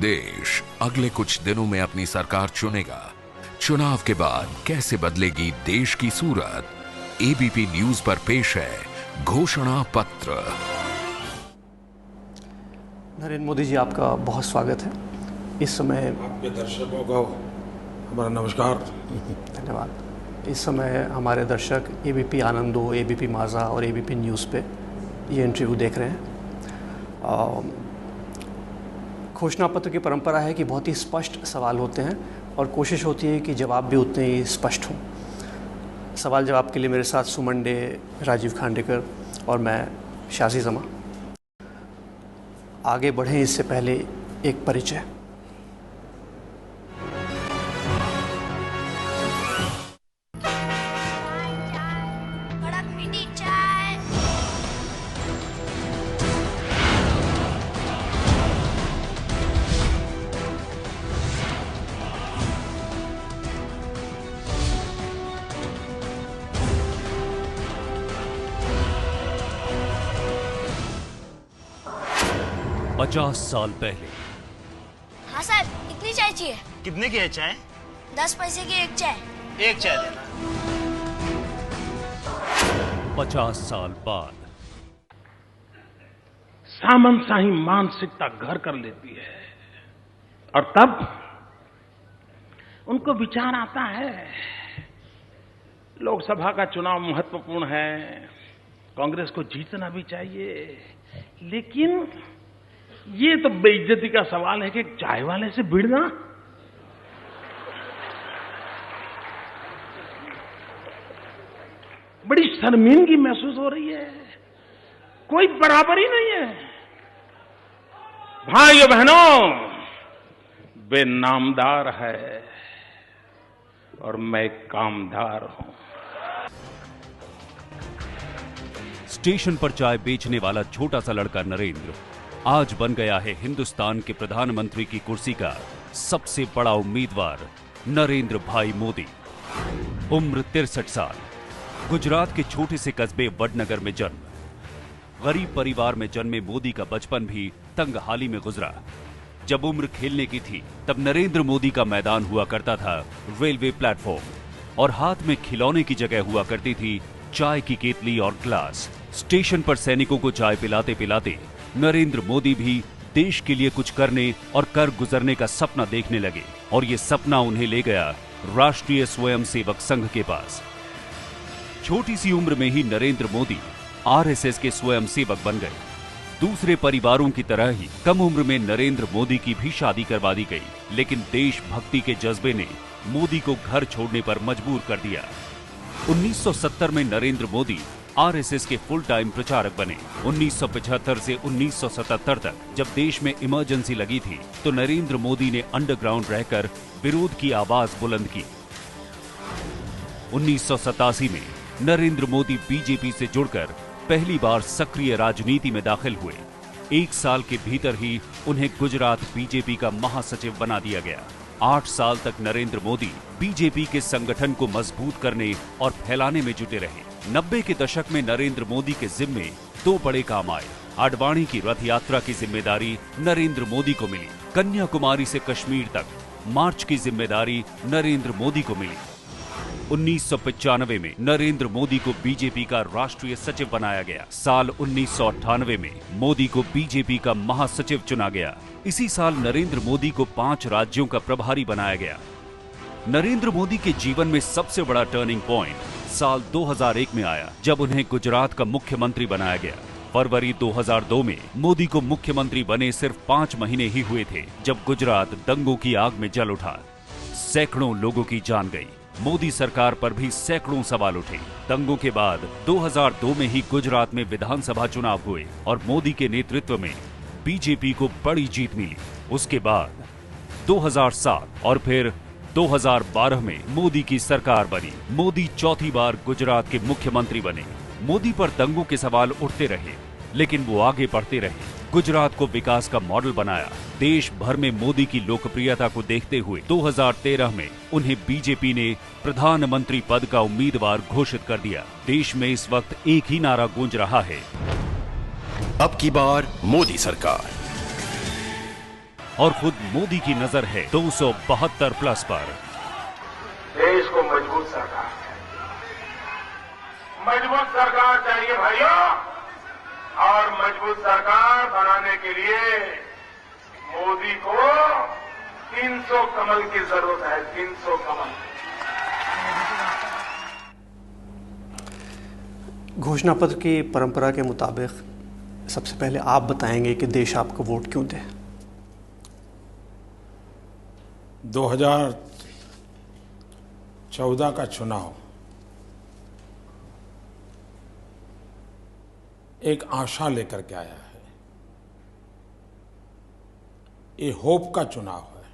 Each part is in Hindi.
देश अगले कुछ दिनों में अपनी सरकार चुनेगा। चुनाव के बाद कैसे बदलेगी देश की सूरत? एबीपी न्यूज पर पेश है घोषणा पत्र। नरेंद्र मोदी जी, आपका बहुत स्वागत है। इस समय आपके दर्शकों को हमारा नमस्कार। धन्यवाद। इस समय हमारे दर्शक एबीपी आनंदो, एबीपी माझा और एबीपी न्यूज़ पे ये इंटरव्यू देख रहे हैं। घोषणा पत्र की परंपरा है कि बहुत ही स्पष्ट सवाल होते हैं और कोशिश होती है कि जवाब भी उतने ही स्पष्ट हों। सवाल जवाब के लिए मेरे साथ सुमन डे, राजीव खांडेकर और मैं शाजी जमा। आगे बढ़ें इससे पहले एक परिचय। पचास साल पहले। हाँ साहब, कितनी चाय चाहिए? कितने की है चाय? 10 पैसे की एक चाय। एक चाय देना। 50 साल बाद सामंतशाही मानसिकता घर कर लेती है और तब उनको विचार आता है लोकसभा का चुनाव महत्वपूर्ण है, कांग्रेस को जीतना भी चाहिए, लेकिन ये तो बेइज्जती का सवाल है कि चाय वाले से भिड़ना। बड़ी शर्मिंदगी महसूस हो रही है, कोई बराबरी नहीं है। भाइयों बहनों, वे नामदार है और मैं कामदार हूं। स्टेशन पर चाय बेचने वाला छोटा सा लड़का नरेंद्र आज बन गया है हिंदुस्तान के प्रधानमंत्री की कुर्सी का सबसे बड़ा उम्मीदवार। नरेंद्र भाई मोदी, उम्र 63 साल, गुजरात के छोटे से कस्बे वडनगर में जन्म। गरीब परिवार में जन्मे मोदी का बचपन भी तंगहाली में गुजरा। जब उम्र खेलने की थी तब नरेंद्र मोदी का मैदान हुआ करता था रेलवे प्लेटफॉर्म और हाथ में खिलौने की जगह हुआ करती थी चाय की केतली और ग्लास। स्टेशन पर सैनिकों को चाय पिलाते पिलाते नरेंद्र मोदी भी देश के लिए कुछ करने और कर गुजरने का सपना देखने लगे और ये सपना उन्हें ले गया राष्ट्रीय स्वयंसेवक संघ के पास। छोटी सी उम्र में ही नरेंद्र मोदी आरएसएस के स्वयंसेवक बन गए। दूसरे परिवारों की तरह ही कम उम्र में नरेंद्र मोदी की भी शादी करवा दी गई, लेकिन देशभक्ति के जज्बे ने मोदी को घर छोड़ने पर मजबूर कर दिया। 1970 में नरेंद्र मोदी आरएसएस के फुल टाइम प्रचारक बने। 1975 से 1977 तक जब देश में इमरजेंसी लगी थी तो नरेंद्र मोदी ने अंडरग्राउंड रहकर विरोध की आवाज बुलंद की। 1987 में नरेंद्र मोदी बीजेपी से जुड़कर पहली बार सक्रिय राजनीति में दाखिल हुए। एक साल के भीतर ही उन्हें गुजरात बीजेपी का महासचिव बना दिया गया। 8 साल तक नरेंद्र मोदी बीजेपी के संगठन को मजबूत करने और फैलाने में जुटे रहे। 90 के दशक में नरेंद्र मोदी के जिम्मे 2 बड़े काम आए। आडवाणी की रथ यात्रा की जिम्मेदारी नरेंद्र मोदी को मिली। कन्याकुमारी से कश्मीर तक मार्च की जिम्मेदारी नरेंद्र मोदी को मिली। 1995 में नरेंद्र मोदी को बीजेपी का राष्ट्रीय सचिव बनाया गया। साल 1998 में मोदी को बीजेपी का महासचिव चुना गया। इसी साल नरेंद्र मोदी को 5 राज्यों का प्रभारी बनाया गया। नरेंद्र मोदी के जीवन में सबसे बड़ा टर्निंग पॉइंट साल 2001 में आया, जब उन्हें गुजरात का मुख्यमंत्री बनाया गया। फरवरी 2002 में मोदी को मुख्यमंत्री बने सिर्फ 5 महीने ही हुए थे जब गुजरात दंगों की आग में जल उठा। सैकड़ों लोगों की जान गई। मोदी सरकार पर भी सैकड़ों सवाल उठे। दंगों के बाद 2002 में ही गुजरात में विधानसभा चुनाव हुए और मोदी के नेतृत्व में बीजेपी को बड़ी जीत मिली। उसके बाद 2007 और फिर 2012 में मोदी की सरकार बनी। मोदी चौथी बार गुजरात के मुख्यमंत्री बने। मोदी पर दंगों के सवाल उठते रहे, लेकिन वो आगे बढ़ते रहे। गुजरात को विकास का मॉडल बनाया। देश भर में मोदी की लोकप्रियता को देखते हुए 2013 में उन्हें बीजेपी ने प्रधानमंत्री पद का उम्मीदवार घोषित कर दिया। देश में इस वक्त एक ही नारा गूंज रहा है, अब की बार मोदी सरकार। और खुद मोदी की नजर है 272 प्लस पर। देश को मजबूत सरकार चाहिए भाइयों, और मजबूत सरकार बनाने के लिए मोदी को 300 कमल की जरूरत है। 300 कमल। घोषणा पत्र की परंपरा के मुताबिक सबसे पहले आप बताएंगे कि देश आपको वोट क्यों दे। 2014 का चुनाव एक आशा लेकर के आया है। ये होप का चुनाव है,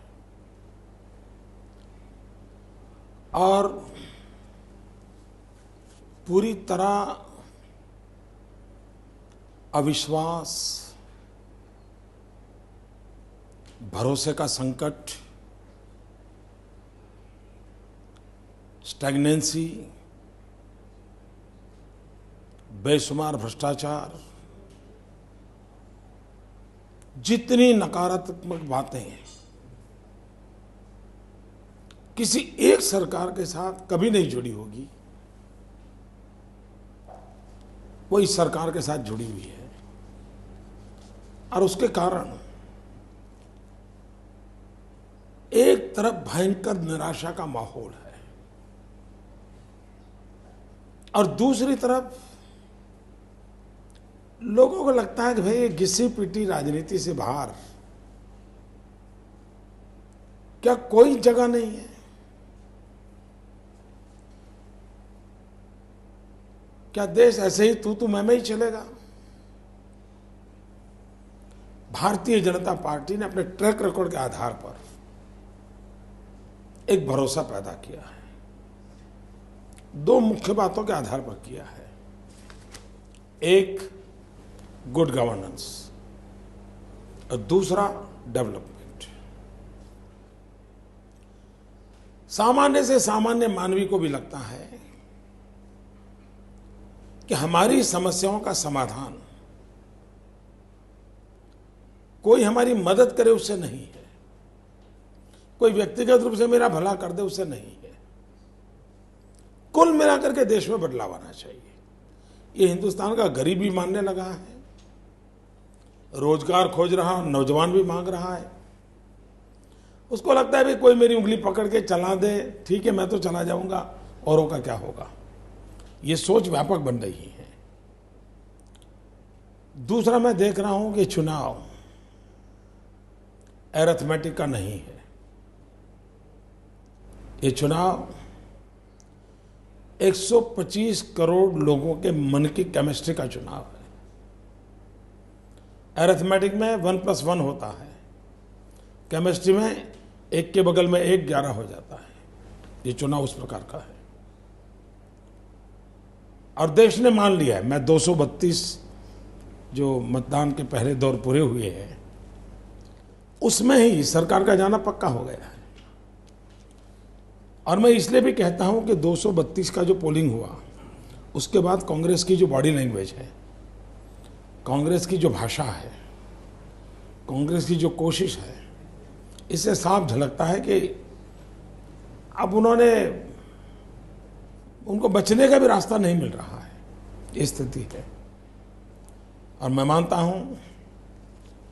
और पूरी तरह अविश्वास, भरोसे का संकट, स्टैग्नेंसी, बेशुमार भ्रष्टाचार, जितनी नकारात्मक बातें किसी एक सरकार के साथ कभी नहीं जुड़ी होगी, वो इस सरकार के साथ जुड़ी हुई है। और उसके कारण एक तरफ भयंकर निराशा का माहौल है, और दूसरी तरफ लोगों को लगता है कि भाई ये घिसी पिटी राजनीति से बाहर क्या कोई जगह नहीं है? क्या देश ऐसे ही तू मैं ही चलेगा? भारतीय जनता पार्टी ने अपने ट्रैक रिकॉर्ड के आधार पर एक भरोसा पैदा किया है। दो मुख्य बातों के आधार पर किया है। एक, गुड गवर्नेंस, और दूसरा डेवलपमेंट। सामान्य से सामान्य मानवी को भी लगता है कि हमारी समस्याओं का समाधान कोई हमारी मदद करे उससे नहीं है, कोई व्यक्तिगत रूप से मेरा भला कर दे उससे नहीं है। कुल मिलाकर के देश में बदलाव आना चाहिए। ये हिंदुस्तान का गरीब भी मानने लगा है, रोजगार खोज रहा नौजवान भी मांग रहा है। उसको लगता है भाई कोई मेरी उंगली पकड़ के चला दे, ठीक है मैं तो चला जाऊंगा, औरों का क्या होगा। ये सोच व्यापक बन रही है। दूसरा, मैं देख रहा हूं कि चुनाव अरिथमेटिक का नहीं है। ये चुनाव 125 करोड़ लोगों के मन की केमिस्ट्री का चुनाव है। अरिथमेटिक में 1+1 होता है, केमिस्ट्री में एक के बगल में 1 11 हो जाता है। ये चुनाव उस प्रकार का है, और देश ने मान लिया है। मैं 232 जो मतदान के पहले दौर पूरे हुए हैं उसमें ही सरकार का जाना पक्का हो गया है। और मैं इसलिए भी कहता हूं कि 232 का जो पोलिंग हुआ उसके बाद कांग्रेस की जो बॉडी लैंग्वेज है, कांग्रेस की जो भाषा है, कांग्रेस की जो कोशिश है, इससे साफ झलकता है कि अब उनको बचने का भी रास्ता नहीं मिल रहा है। ये स्थिति है। और मैं मानता हूं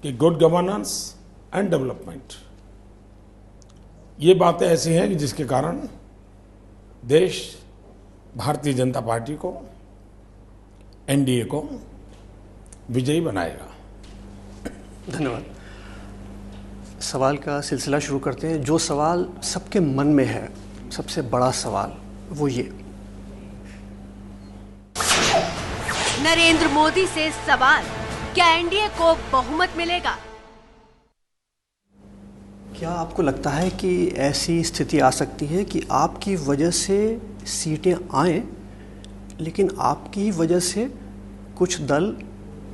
कि गुड गवर्नेंस एंड डेवलपमेंट, ये बातें ऐसी हैं कि जिसके कारण देश भारतीय जनता पार्टी को, एनडीए को विजयी बनाएगा। धन्यवाद। सवाल का सिलसिला शुरू करते हैं। जो सवाल सबके मन में है, सबसे बड़ा सवाल, वो ये। नरेंद्र मोदी से सवाल, क्या एनडीए को बहुमत मिलेगा? क्या आपको लगता है कि ऐसी स्थिति आ सकती है कि आपकी वजह से सीटें आएं, लेकिन आपकी वजह से कुछ दल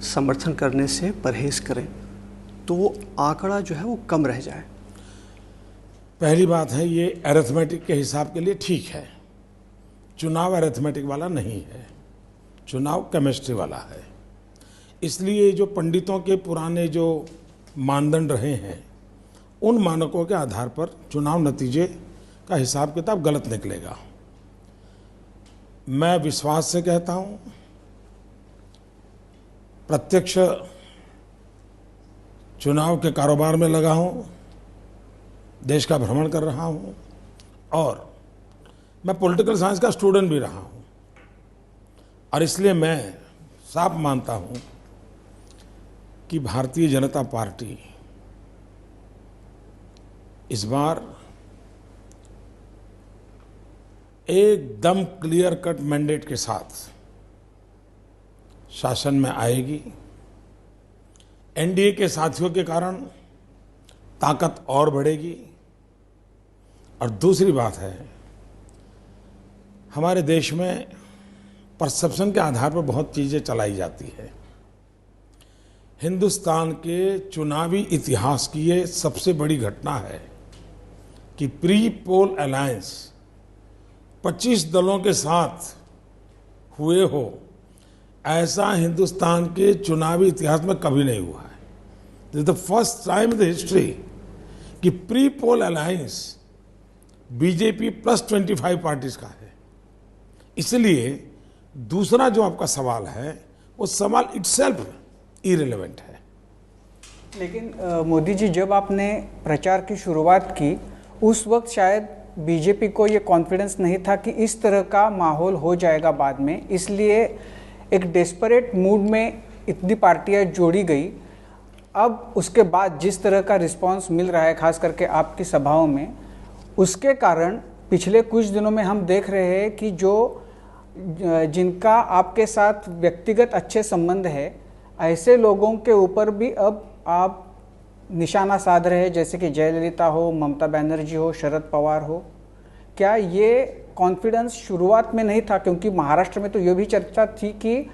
समर्थन करने से परहेज करें, तो वो आंकड़ा जो है वो कम रह जाए? पहली बात है, ये अरिथमेटिक के हिसाब के लिए ठीक है। चुनाव अरिथमेटिक वाला नहीं है, चुनाव केमिस्ट्री वाला है। इसलिए जो पंडितों के पुराने जो मानदंड रहे हैं उन मानकों के आधार पर चुनाव नतीजे का हिसाब किताब गलत निकलेगा। मैं विश्वास से कहता हूं, प्रत्यक्ष चुनाव के कारोबार में लगा हूं, देश का भ्रमण कर रहा हूं और मैं पॉलिटिकल साइंस का स्टूडेंट भी रहा हूं और इसलिए मैं साफ मानता हूं कि भारतीय जनता पार्टी इस बार एकदम क्लियर कट मैंडेट के साथ शासन में आएगी। एनडीए के साथियों के कारण ताकत और बढ़ेगी। और दूसरी बात है, हमारे देश में परसेप्शन के आधार पर बहुत चीज़ें चलाई जाती है। हिंदुस्तान के चुनावी इतिहास की ये सबसे बड़ी घटना है कि प्री पोल अलायंस 25 दलों के साथ हुए हो, ऐसा हिंदुस्तान के चुनावी इतिहास में कभी नहीं हुआ है। This is the first time in the history कि pre poll alliance BJP plus 25 parties का है। इसलिए दूसरा जो आपका सवाल है वो सवाल इटसेल्फ इररिलेवेंट है। लेकिन मोदी जी, जब आपने प्रचार की शुरुआत की उस वक्त शायद बीजेपी को ये कॉन्फिडेंस नहीं था कि इस तरह का माहौल हो जाएगा बाद में, इसलिए एक डेस्परेट मूड में इतनी पार्टियां जोड़ी गई। अब उसके बाद जिस तरह का रिस्पांस मिल रहा है, खास करके आपकी सभाओं में, उसके कारण पिछले कुछ दिनों में हम देख रहे हैं कि जिनका आपके साथ व्यक्तिगत अच्छे संबंध है, ऐसे लोगों के ऊपर भी अब आप निशाना साध रहे हैं, जैसे कि जयललिता हो, ममता बनर्जी हो, शरद पवार हो। क्या ये कॉन्फिडेंस शुरुआत में नहीं था? क्योंकि महाराष्ट्र में तो ये भी चर्चा थी कि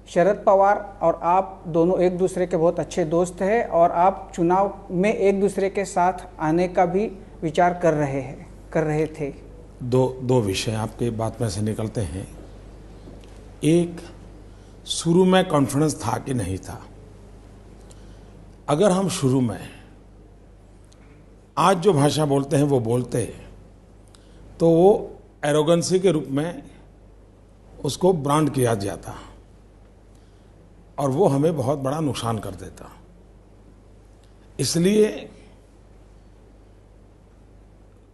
शरद पवार और आप दोनों एक दूसरे के बहुत अच्छे दोस्त हैं और आप चुनाव में एक दूसरे के साथ आने का भी विचार कर रहे थे। दो विषय आपके बात में से निकलते हैं। एक, शुरू में कॉन्फिडेंस था कि नहीं था। अगर हम शुरू में आज जो भाषा बोलते हैं वो बोलते तो वो एरोगेंसी के रूप में उसको ब्रांड किया जाता और वो हमें बहुत बड़ा नुकसान कर देता। इसलिए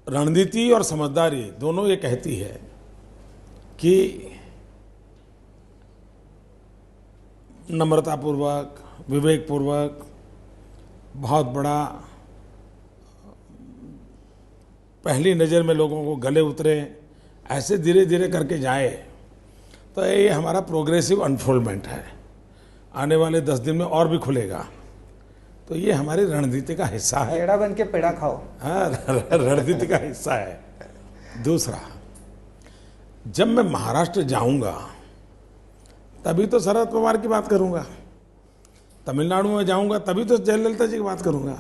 रणनीति और समझदारी दोनों ये कहती है कि नम्रतापूर्वक, विवेकपूर्वक, बहुत बड़ा पहली नज़र में लोगों को गले उतरे, ऐसे धीरे धीरे करके जाए तो ये हमारा प्रोग्रेसिव अनफोल्डमेंट है। आने वाले 10 दिन में और भी खुलेगा। तो ये हमारी रणनीति का हिस्सा है। पेड़ा बन के पेड़ा खाओ। हाँ, रणनीति का हिस्सा है। दूसरा, जब मैं महाराष्ट्र जाऊंगा तभी तो शरद पवार की बात करूंगा, तमिलनाडु में जाऊंगा तभी तो जयललिता जी की बात करूंगा,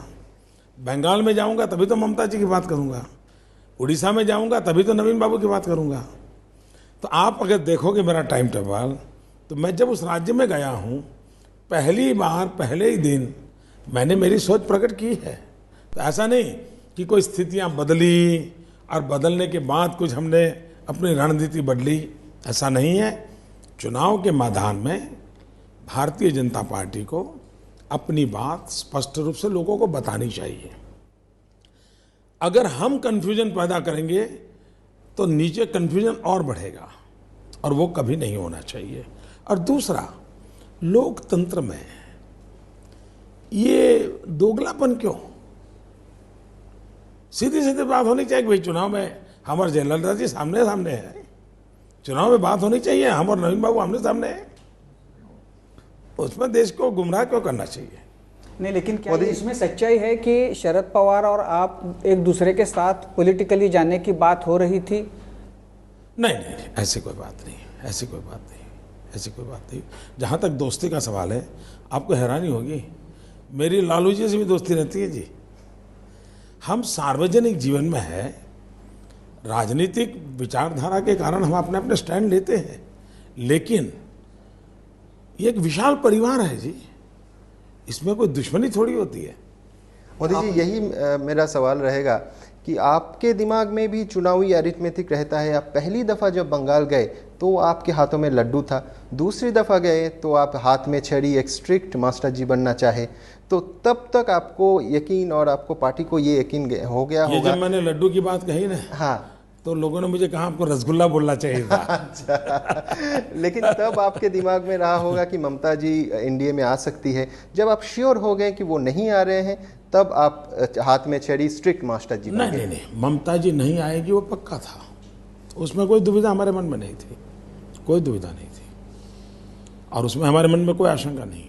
बंगाल में जाऊंगा तभी तो ममता जी की बात करूंगा, उड़ीसा में जाऊंगा तभी तो नवीन बाबू की बात करूंगा। तो आप अगर देखोगे मेरा टाइम टेबल, तो मैं जब उस राज्य में गया हूं, पहली बार पहले ही दिन मैंने मेरी सोच प्रकट की है। तो ऐसा नहीं कि कोई स्थितियां बदली और बदलने के बाद कुछ हमने अपनी रणनीति बदली, ऐसा नहीं है। चुनाव के मैदान में भारतीय जनता पार्टी को अपनी बात स्पष्ट रूप से लोगों को बतानी चाहिए। अगर हम कंफ्यूजन पैदा करेंगे तो नीचे कंफ्यूजन और बढ़ेगा और वो कभी नहीं होना चाहिए। और दूसरा, लोकतंत्र में ये दोगलापन क्यों? सीधी सीधी बात होनी चाहिए कि भाई चुनाव में हम और जयललिता जी सामने सामने है, चुनाव में बात होनी चाहिए हम और नवीन बाबू आमने सामने है। उसमें देश को गुमराह क्यों करना चाहिए? नहीं, लेकिन क्या इसमें सच्चाई है कि शरद पवार और आप एक दूसरे के साथ पॉलिटिकली जाने की बात हो रही थी? नहीं, ऐसी कोई बात नहीं, ऐसी कोई बात नहीं। जहाँ तक दोस्ती का सवाल है, आपको हैरानी होगी, मेरी लालू जी से भी दोस्ती रहती है जी। हम सार्वजनिक जीवन में है, राजनीतिक विचारधारा के कारण हम अपने अपने स्टैंड लेते हैं, लेकिन ये एक विशाल परिवार है जी, इसमें कोई दुश्मनी थोड़ी होती है। मोदी जी, यही मेरा सवाल रहेगा कि आपके दिमाग में भी चुनावी अरिथमेटिक रहता है। आप पहली दफ़ा जब बंगाल गए तो आपके हाथों में लड्डू था, दूसरी दफ़ा गए तो आप हाथ में छड़ी, एक स्ट्रिक्ट मास्टर जी बनना चाहे, तो तब तक आपको यकीन और आपको पार्टी को ये यकीन हो गया होगा। जब मैंने लड्डू की बात कही ना, हाँ, तो लोगों ने मुझे कहा आपको रसगुल्ला बोलना चाहिए था। अच्छा, लेकिन तब आपके दिमाग में रहा होगा कि ममता जी एनडीए में आ सकती है। जब आप श्योर हो गए कि वो नहीं आ रहे हैं, तब आप हाथ में छड़ी, स्ट्रिक्ट मास्टर जी बन गए। नहीं, ममता जी नहीं आएगी वो पक्का था, उसमें कोई दुविधा हमारे मन में नहीं थी, कोई दुविधा नहीं थी, और उसमें हमारे मन में कोई आशंका नहीं है।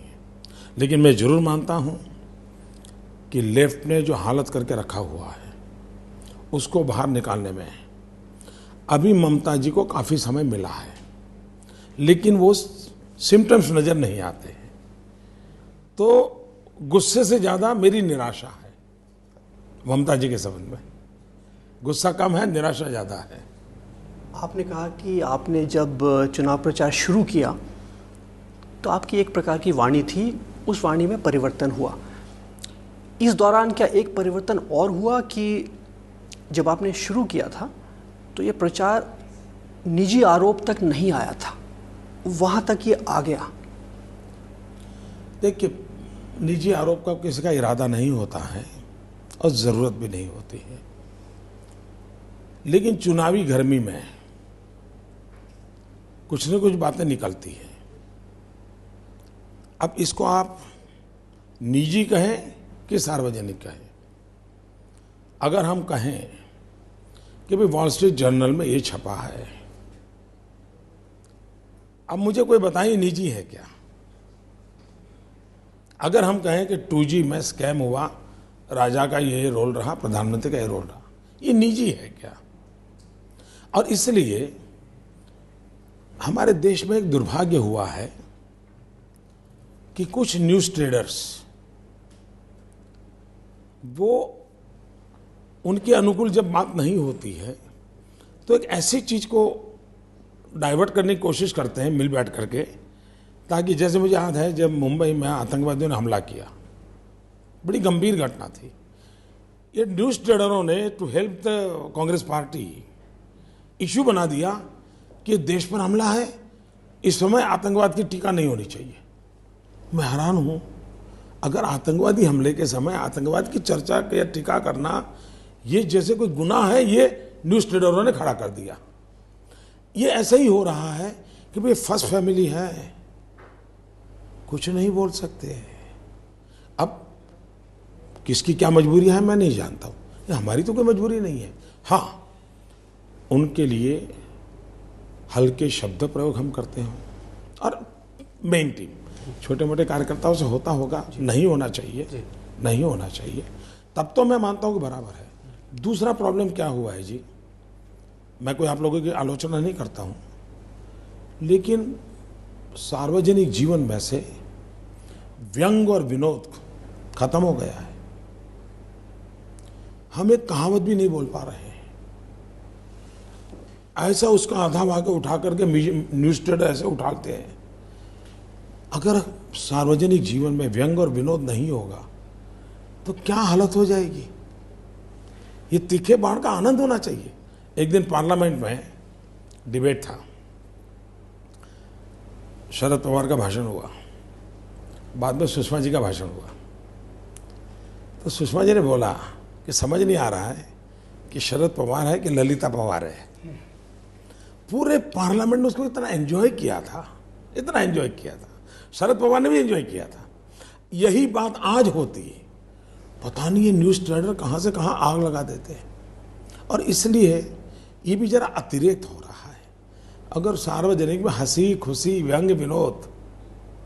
लेकिन मैं जरूर मानता हूं कि लेफ्ट ने जो हालत करके रखा हुआ है उसको बाहर निकालने में अभी ममता जी को काफ़ी समय मिला है, लेकिन वो सिम्टम्स नज़र नहीं आते हैं। तो गुस्से से ज़्यादा मेरी निराशा है ममता जी के संबंध में। गुस्सा कम है, निराशा ज़्यादा है। आपने कहा कि आपने जब चुनाव प्रचार शुरू किया तो आपकी एक प्रकार की वाणी थी, उस वाणी में परिवर्तन हुआ। इस दौरान क्या एक परिवर्तन और हुआ कि जब आपने शुरू किया था तो ये प्रचार निजी आरोप तक नहीं आया था, वहाँ तक ये आ गया? देखिए, निजी आरोप का किसी का इरादा नहीं होता है और ज़रूरत भी नहीं होती है, लेकिन चुनावी गर्मी में कुछ न कुछ बातें निकलती हैं। अब इसको आप निजी कहें कि सार्वजनिक कहें। अगर हम कहें कि भाई वॉल स्ट्रीट जर्नल में ये छपा है, अब मुझे कोई बताइए निजी है क्या? अगर हम कहें कि 2G में स्कैम हुआ, राजा का ये रोल रहा, प्रधानमंत्री का ये रोल रहा, ये निजी है क्या? और इसलिए हमारे देश में एक दुर्भाग्य हुआ है कि कुछ न्यूज़ ट्रेडर्स वो उनके अनुकूल जब बात नहीं होती है तो एक ऐसी चीज़ को डाइवर्ट करने की कोशिश करते हैं मिल बैठ करके, ताकि जैसे मुझे याद है जब मुंबई में आतंकवादियों ने हमला किया, बड़ी गंभीर घटना थी। ये न्यूज़ ट्रेडरों ने to help the Congress party issue बना दिया कि देश पर हमला है, इस समय आतंकवाद की टीका नहीं होनी चाहिए। मैं हैरान हूं, अगर आतंकवादी हमले के समय आतंकवाद की चर्चा या टीका करना ये जैसे कोई गुनाह है, ये न्यूज़ ट्रेडरों ने खड़ा कर दिया। ये ऐसा ही हो रहा है कि भाई फर्स्ट फैमिली है, कुछ नहीं बोल सकते। अब किसकी क्या मजबूरी है मैं नहीं जानता हूं, हमारी तो कोई मजबूरी नहीं है। हाँ, उनके लिए हल्के शब्द प्रयोग हम करते हैं, और मेन टीम छोटे मोटे कार्यकर्ताओं से होता होगा, नहीं होना चाहिए, नहीं होना चाहिए, तब तो मैं मानता हूं कि बराबर है। दूसरा प्रॉब्लम क्या हुआ है जी, मैं कोई आप लोगों की आलोचना नहीं करता हूं, लेकिन सार्वजनिक जीवन में से व्यंग और विनोद खत्म हो गया है। हम एक कहावत भी नहीं बोल पा रहे हैं। ऐसा उसका आधा भाग उठा करके न्यूज़ ट्रेडर ऐसे उठाते हैं। अगर सार्वजनिक जीवन में व्यंग और विनोद नहीं होगा तो क्या हालत हो जाएगी? ये तीखे बाण का आनंद होना चाहिए। एक दिन पार्लियामेंट में डिबेट था, शरद पवार का भाषण हुआ, बाद में सुषमा जी का भाषण हुआ। तो सुषमा जी ने बोला कि समझ नहीं आ रहा है कि शरद पवार है कि ललिता पवार है। पूरे पार्लियामेंट ने उसको इतना एंजॉय किया था, इतना एंजॉय किया था, शरद पवार ने भी एंजॉय किया था। यही बात आज होती है, पता नहीं ये न्यूज़ ट्रेडर कहाँ से कहाँ आग लगा देते हैं। और इसलिए ये भी जरा अतिरेक हो रहा है। अगर सार्वजनिक में हंसी खुशी व्यंग विनोद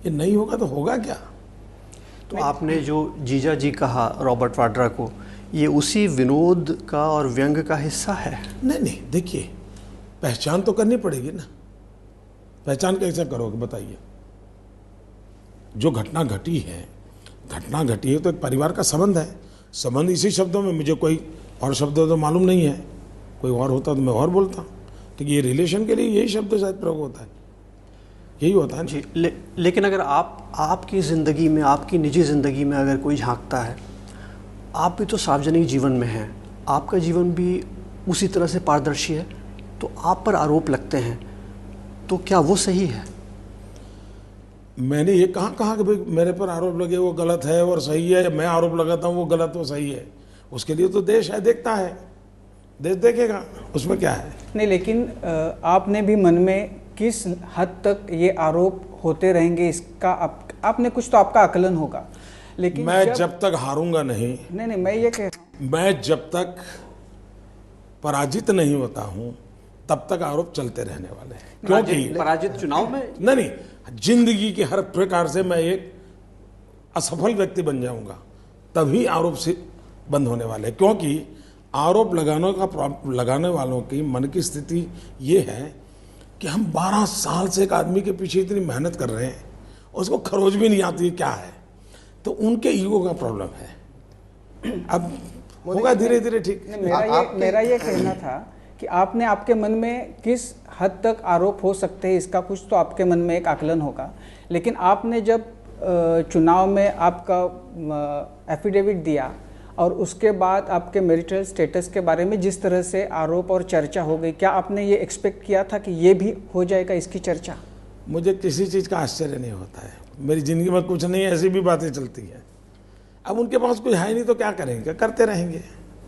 ये नहीं होगा तो होगा क्या? तो आपने जो जीजा जी कहा रॉबर्ट वाड्रा को, ये उसी विनोद का और व्यंग का हिस्सा है? नहीं, देखिए, पहचान तो करनी पड़ेगी ना। पहचान कैसे करोगे बताइए? जो घटना घटी है तो एक परिवार का संबंध है। संबंध इसी शब्दों में, मुझे कोई और शब्द तो मालूम नहीं है, कोई और होता तो मैं और बोलता। तो ये रिलेशन के लिए यही शब्द शायद प्रयोग होता है, यही होता है जी। लेकिन अगर आपकी ज़िंदगी में, आपकी निजी ज़िंदगी में अगर कोई झांकता है आप भी तो सार्वजनिक जीवन में हैं, आपका जीवन भी उसी तरह से पारदर्शी है, तो आप पर आरोप लगते हैं, तो क्या वो सही है? मैंने ये कहा कि भाई मेरे पर आरोप लगे वो गलत है और सही है, मैं आरोप लगाता हूँ वो गलत वो सही है? उसके लिए तो देश है, देखता है, देश देखेगा, उसमें क्या है। नहीं, लेकिन आपने भी मन में किस हद तक ये आरोप होते रहेंगे इसका आपने कुछ तो आपका आकलन होगा, लेकिन मैं जब तक हारूंगा नहीं, मैं ये कह रहा हूं, मैं जब तक पराजित नहीं होता हूं तब तक आरोप चलते रहने वाले हैं। क्योंकि पराजित चुनाव में नहीं, जिंदगी के हर प्रकार से मैं एक असफल व्यक्ति बन जाऊंगा तभी आरोप से बंद होने वाले हैं। क्योंकि आरोप लगाने वालों की मन की स्थिति ये है कि हम 12 साल से एक आदमी के पीछे इतनी मेहनत कर रहे हैं, उसको खरोच भी नहीं आती क्या है, तो उनके ईगो का प्रॉब्लम है। अब होगा धीरे धीरे ठीक। मेरा ये कहना था कि आपने आपके मन में किस हद तक आरोप हो सकते हैं इसका कुछ तो आपके मन में एक आकलन होगा, लेकिन आपने जब चुनाव में आपका एफिडेविट दिया और उसके बाद आपके मैरिटल स्टेटस के बारे में जिस तरह से आरोप और चर्चा हो गई, क्या आपने ये एक्सपेक्ट किया था कि ये भी हो जाएगा इसकी चर्चा? मुझे किसी चीज़ का आश्चर्य नहीं होता है, मेरी ज़िंदगी में कुछ नहीं ऐसी भी बातें चलती हैं। अब उनके पास कुछ है नहीं तो क्या करेंगे, करते रहेंगे।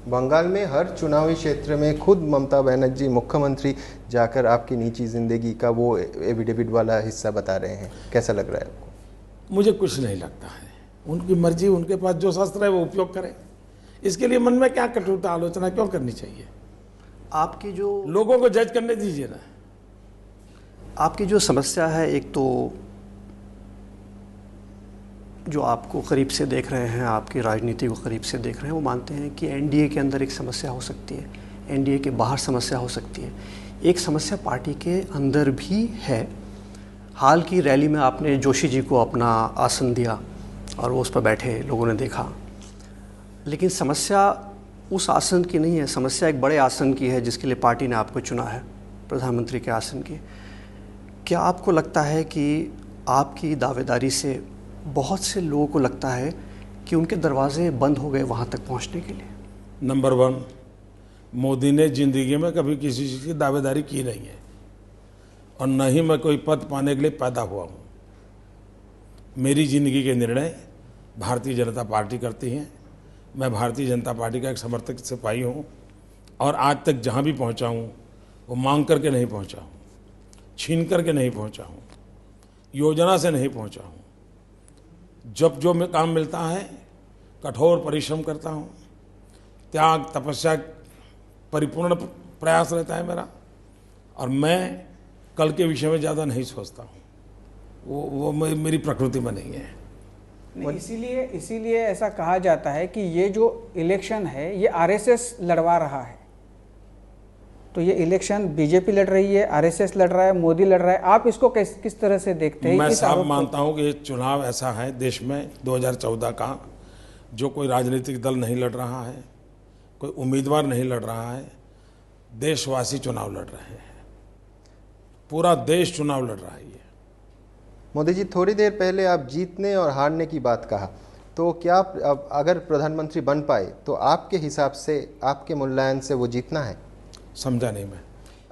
बंगाल में हर चुनावी क्षेत्र में खुद ममता बनर्जी मुख्यमंत्री जाकर आपकी निजी जिंदगी का वो एफिडेविट वाला हिस्सा बता रहे हैं, कैसा लग रहा है आपको? मुझे कुछ नहीं लगता है, उनकी मर्जी, उनके पास जो शस्त्र है वो उपयोग करें, इसके लिए मन में क्या कटुता आलोचना क्यों करनी चाहिए? आपकी जो लोगों को जज करने दीजिए ना। आपकी जो समस्या है, एक तो जो आपको करीब से देख रहे हैं, आपकी राजनीति को करीब से देख रहे हैं, वो मानते हैं कि एनडीए के अंदर एक समस्या हो सकती है, एनडीए के बाहर समस्या हो सकती है। एक समस्या पार्टी के अंदर भी है। हाल की रैली में आपने जोशी जी को अपना आसन दिया और वो उस पर बैठे, लोगों ने देखा, लेकिन समस्या उस आसन की नहीं है, समस्या एक बड़े आसन की है जिसके लिए पार्टी ने आपको चुना है, प्रधानमंत्री के आसन की। क्या आपको लगता है कि आपकी दावेदारी से बहुत से लोगों को लगता है कि उनके दरवाजे बंद हो गए वहाँ तक पहुँचने के लिए? नंबर 1, मोदी ने जिंदगी में कभी किसी चीज़ की दावेदारी की नहीं है और न ही मैं कोई पद पाने के लिए पैदा हुआ हूँ। मेरी ज़िंदगी के निर्णय भारतीय जनता पार्टी करती है। मैं भारतीय जनता पार्टी का एक समर्थक सिपाही हूँ और आज तक जहाँ भी पहुँचा हूँ वो मांग करके नहीं पहुँचा हूँ, छीन करके नहीं पहुँचा हूँ, योजना से नहीं पहुँचा हूँ। जब जो मैं काम मिलता है कठोर परिश्रम करता हूँ, त्याग तपस्या परिपूर्ण प्रयास रहता है मेरा, और मैं कल के विषय में ज़्यादा नहीं सोचता हूँ, वो मेरी प्रकृति में नहीं है। इसीलिए ऐसा कहा जाता है कि ये जो इलेक्शन है ये आरएसएस लड़वा रहा है। तो ये इलेक्शन बीजेपी लड़ रही है, आरएसएस लड़ रहा है, मोदी लड़ रहा है, आप इसको किस तरह से देखते हैं? मैं साफ मानता हूँ कि ये चुनाव ऐसा है देश में 2014 का, जो कोई राजनीतिक दल नहीं लड़ रहा है, कोई उम्मीदवार नहीं लड़ रहा है, देशवासी चुनाव लड़ रहे हैं, पूरा देश चुनाव लड़ रहा है। मोदी जी, थोड़ी देर पहले आप जीतने और हारने की बात कहा, तो क्या अब अगर प्रधानमंत्री बन पाए तो आपके हिसाब से, आपके मूल्यांकन से वो जीतना है? समझा नहीं मैं।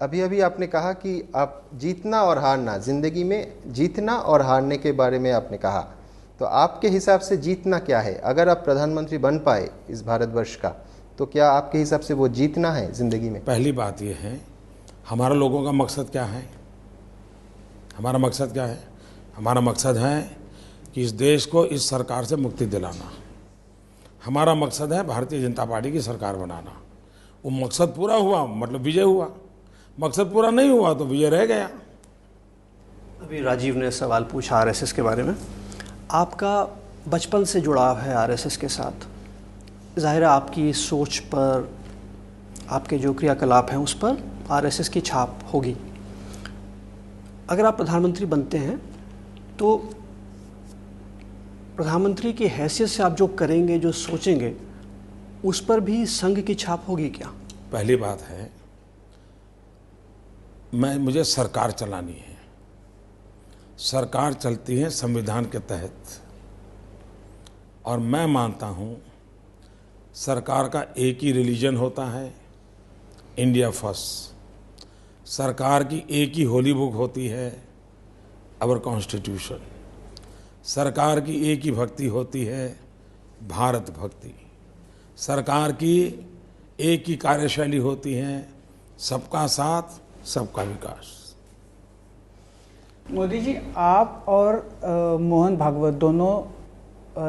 अभी आपने कहा कि आप जीतना और हारना, जिंदगी में जीतना और हारने के बारे में आपने कहा, तो आपके हिसाब से जीतना क्या है? अगर आप प्रधानमंत्री बन पाए इस भारतवर्ष का, तो क्या आपके हिसाब से वो जीतना है जिंदगी में? पहली बात ये है, हमारा लोगों का मकसद क्या है? हमारा मकसद क्या है? हमारा मकसद है कि इस देश को इस सरकार से मुक्ति दिलाना। हमारा मकसद है भारतीय जनता पार्टी की सरकार बनाना। वो मकसद पूरा हुआ मतलब विजय हुआ, मकसद पूरा नहीं हुआ तो विजय रह गया। अभी राजीव ने सवाल पूछा आरएसएस के बारे में। आपका बचपन से जुड़ाव है आरएसएस के साथ, ज़ाहिर है आपकी सोच पर, आपके जो क्रियाकलाप हैं उस पर आरएसएस की छाप होगी। अगर आप प्रधानमंत्री बनते हैं तो प्रधानमंत्री की हैसियत से आप जो करेंगे, जो सोचेंगे, उस पर भी संघ की छाप होगी क्या? पहली बात है, मुझे सरकार चलानी है। सरकार चलती है संविधान के तहत, और मैं मानता हूं सरकार का एक ही रिलीजन होता है, इंडिया फर्स्ट। सरकार की एक ही होली बुक होती है, आवर कॉन्स्टिट्यूशन। सरकार की एक ही भक्ति होती है, भारत भक्ति। सरकार की एक ही कार्यशैली होती है, सबका साथ सबका विकास। मोदी जी, आप और मोहन भागवत दोनों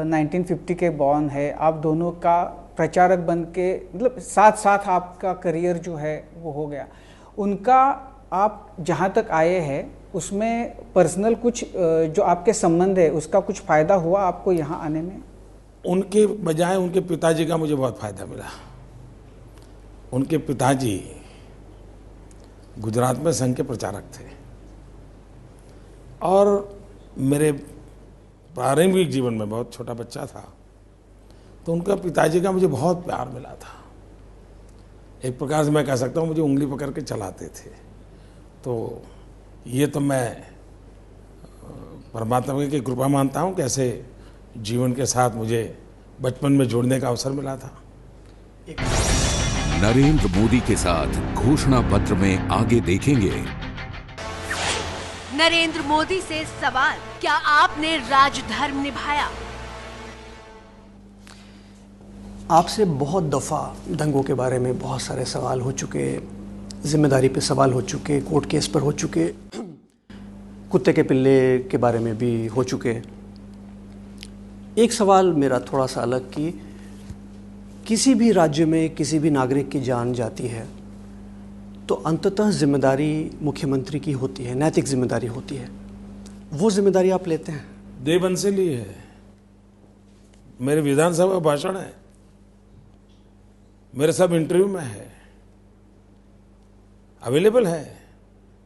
1950 के बॉर्न है। आप दोनों का प्रचारक बन के मतलब साथ साथ आपका करियर जो है वो हो गया। उनका आप जहाँ तक आए हैं उसमें पर्सनल कुछ जो आपके संबंध है उसका कुछ फ़ायदा हुआ आपको यहाँ आने में? उनके बजाय उनके पिताजी का मुझे बहुत फ़ायदा मिला। उनके पिताजी गुजरात में संघ के प्रचारक थे और मेरे प्रारंभिक जीवन में बहुत छोटा बच्चा था तो उनका पिताजी का मुझे बहुत प्यार मिला था। एक प्रकार से मैं कह सकता हूँ मुझे उंगली पकड़ के चलाते थे। तो ये तो मैं परमात्मा की कृपा मानता हूँ कि ऐसे जीवन के साथ मुझे बचपन में जुड़ने का अवसर मिला था। नरेंद्र मोदी के साथ घोषणा पत्र में आगे देखेंगे। नरेंद्र मोदी से सवाल, क्या आपने राजधर्म निभाया? आपसे बहुत दफ़ा दंगों के बारे में बहुत सारे सवाल हो चुके, जिम्मेदारी पे सवाल हो चुके, कोर्ट केस पर हो चुके, कुत्ते के पिल्ले के बारे में भी हो चुके। एक सवाल मेरा थोड़ा सा अलग कि किसी भी राज्य में किसी भी नागरिक की जान जाती है तो अंततः जिम्मेदारी मुख्यमंत्री की होती है, नैतिक जिम्मेदारी होती है। वो जिम्मेदारी आप लेते हैं? देवन से ली है। मेरे विधानसभा भाषण है, मेरे सब इंटरव्यू में है, अवेलेबल है।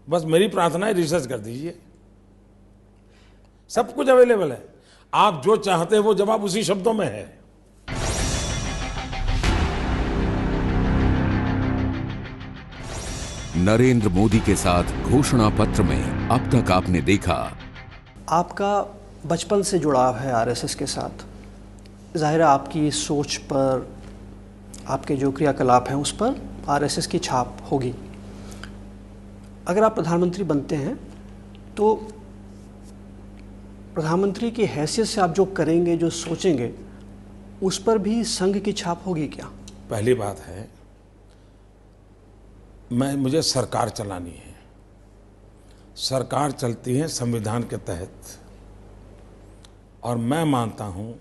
बस मेरी प्रार्थना है रिसर्च कर दीजिए, सब कुछ अवेलेबल है। आप जो चाहते हैं वो जवाब उसी शब्दों में है। नरेंद्र मोदी के साथ घोषणा पत्र में अब तक आपने देखा। आपका बचपन से जुड़ाव है आरएसएस के साथ। जाहिर है आपकी सोच पर, आपके जो क्रियाकलाप हैं उस पर आरएसएस की छाप होगी। अगर आप प्रधानमंत्री बनते हैं तो प्रधानमंत्री की हैसियत से आप जो करेंगे, जो सोचेंगे, उस पर भी संघ की छाप होगी क्या? पहली बात है मुझे सरकार चलानी है। सरकार चलती है संविधान के तहत और मैं मानता हूँ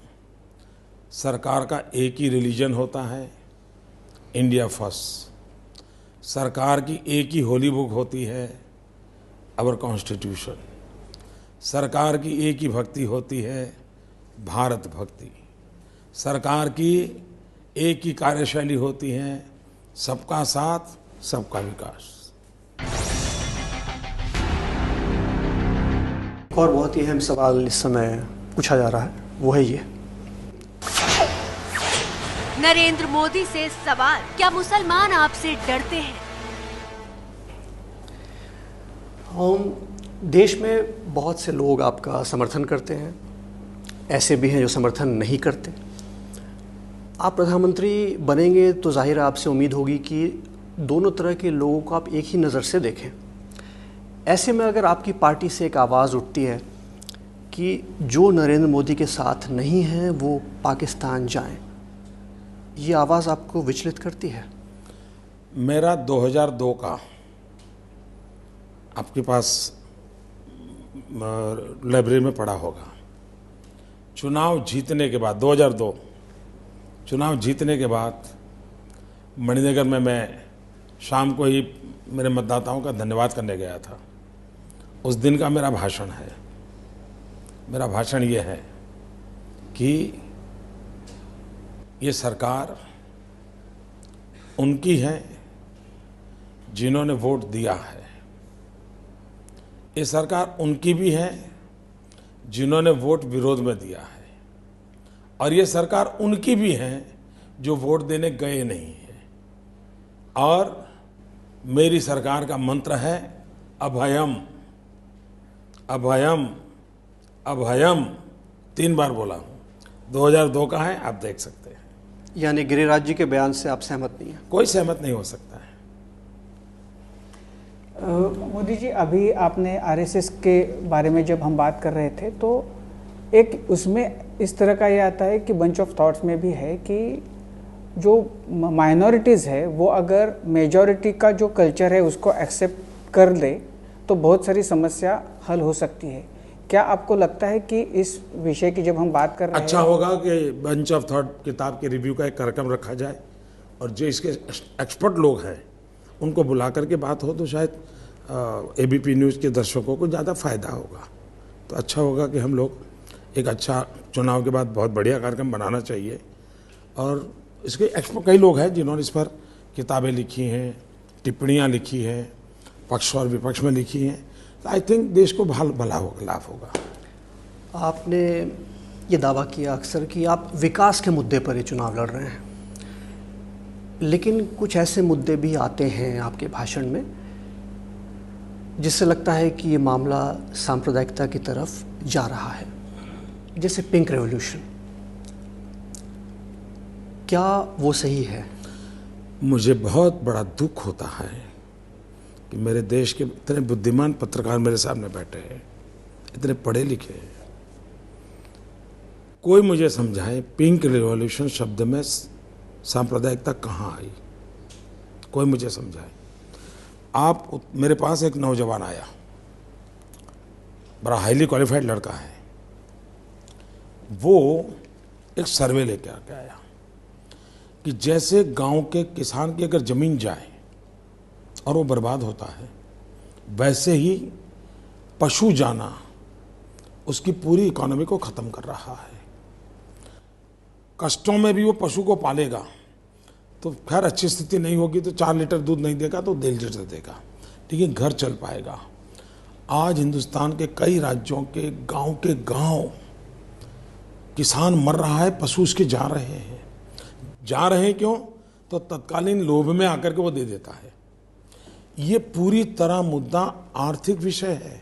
सरकार का एक ही रिलीजन होता है, इंडिया फर्स्ट। सरकार की एक ही होली बुक होती है, आवर कॉन्स्टिट्यूशन। सरकार की एक ही भक्ति होती है, भारत भक्ति। सरकार की एक ही कार्यशैली होती है, सबका साथ सबका विकास। और बहुत ही अहम सवाल इस समय पूछा जा रहा है, वो है ये। नरेंद्र मोदी से सवाल, क्या मुसलमान आपसे डरते हैं? हम देश में बहुत से लोग आपका समर्थन करते हैं, ऐसे भी हैं जो समर्थन नहीं करते। आप प्रधानमंत्री बनेंगे तो जाहिर आपसे उम्मीद होगी कि दोनों तरह के लोगों को आप एक ही नज़र से देखें। ऐसे में अगर आपकी पार्टी से एक आवाज़ उठती है कि जो नरेंद्र मोदी के साथ नहीं है वो पाकिस्तान जाएं, ये आवाज़ आपको विचलित करती है? मेरा 2002 का आपके पास लाइब्रेरी में पढ़ा होगा, चुनाव जीतने के बाद 2002 चुनाव जीतने के बाद मणिनगर में मैं शाम को ही मेरे मतदाताओं का धन्यवाद करने गया था। उस दिन का मेरा भाषण है। मेरा भाषण ये है कि ये सरकार उनकी है जिन्होंने वोट दिया है। ये सरकार उनकी भी है जिन्होंने वोट विरोध में दिया है, और ये सरकार उनकी भी है जो वोट देने गए नहीं है। और मेरी सरकार का मंत्र है अभयम अभयम अभयम, 3 बार बोला हूँ। 2002 का है, आप देख सकते हैं। यानी गिरिराज जी के बयान से आप सहमत नहीं हैं? कोई सहमत नहीं हो सकता है। मोदी जी, अभी आपने आरएसएस के बारे में जब हम बात कर रहे थे तो एक उसमें इस तरह का ये आता है कि बंच ऑफ थॉट्स में भी है कि जो माइनॉरिटीज़ है वो अगर मेजॉरिटी का जो कल्चर है उसको एक्सेप्ट कर ले तो बहुत सारी समस्या हल हो सकती है। क्या आपको लगता है कि इस विषय की जब हम बात कर रहे हैं अच्छा होगा कि बंच ऑफ थॉट किताब के रिव्यू का एक कार्यक्रम रखा जाए और जो इसके एक्सपर्ट लोग हैं उनको बुला करके बात हो तो शायद एबीपी न्यूज़ के दर्शकों को ज़्यादा फायदा होगा। तो अच्छा होगा कि हम लोग एक अच्छा चुनाव के बाद बहुत बढ़िया कार्यक्रम बनाना चाहिए। और इसके एक्सपर्ट कई लोग हैं जिन्होंने इस पर किताबें लिखी हैं, टिप्पणियाँ लिखी हैं, पक्ष और विपक्ष में लिखी हैं। तो आई थिंक देश को भला होगा, लाभ होगा। आपने ये दावा किया अक्सर कि आप विकास के मुद्दे पर ये चुनाव लड़ रहे हैं, लेकिन कुछ ऐसे मुद्दे भी आते हैं आपके भाषण में जिससे लगता है कि ये मामला सांप्रदायिकता की तरफ जा रहा है, जैसे पिंक रेवोल्यूशन। क्या वो सही है? मुझे बहुत बड़ा दुख होता है कि मेरे देश के इतने बुद्धिमान पत्रकार मेरे सामने बैठे हैं, इतने पढ़े लिखे हैं, कोई मुझे समझाए पिंक रिवॉल्यूशन शब्द में सांप्रदायिकता कहाँ आई, कोई मुझे समझाए। आप मेरे पास एक नौजवान आया, बड़ा हाईली क्वालिफाइड लड़का है, वो एक सर्वे लेके आके आया कि जैसे गांव के किसान की अगर जमीन जाए और वो बर्बाद होता है, वैसे ही पशु जाना उसकी पूरी इकोनॉमी को ख़त्म कर रहा है। कष्टों में भी वो पशु को पालेगा तो खैर अच्छी स्थिति नहीं होगी तो 4 लीटर दूध नहीं देगा तो 1.5 लीटर देगा, लेकिन घर चल पाएगा। आज हिंदुस्तान के कई राज्यों के गांव किसान मर रहा है, पशु उसके जा रहे हैं क्यों? तो तत्कालीन लोभ में आकर के वो दे देता है। ये पूरी तरह मुद्दा आर्थिक विषय है।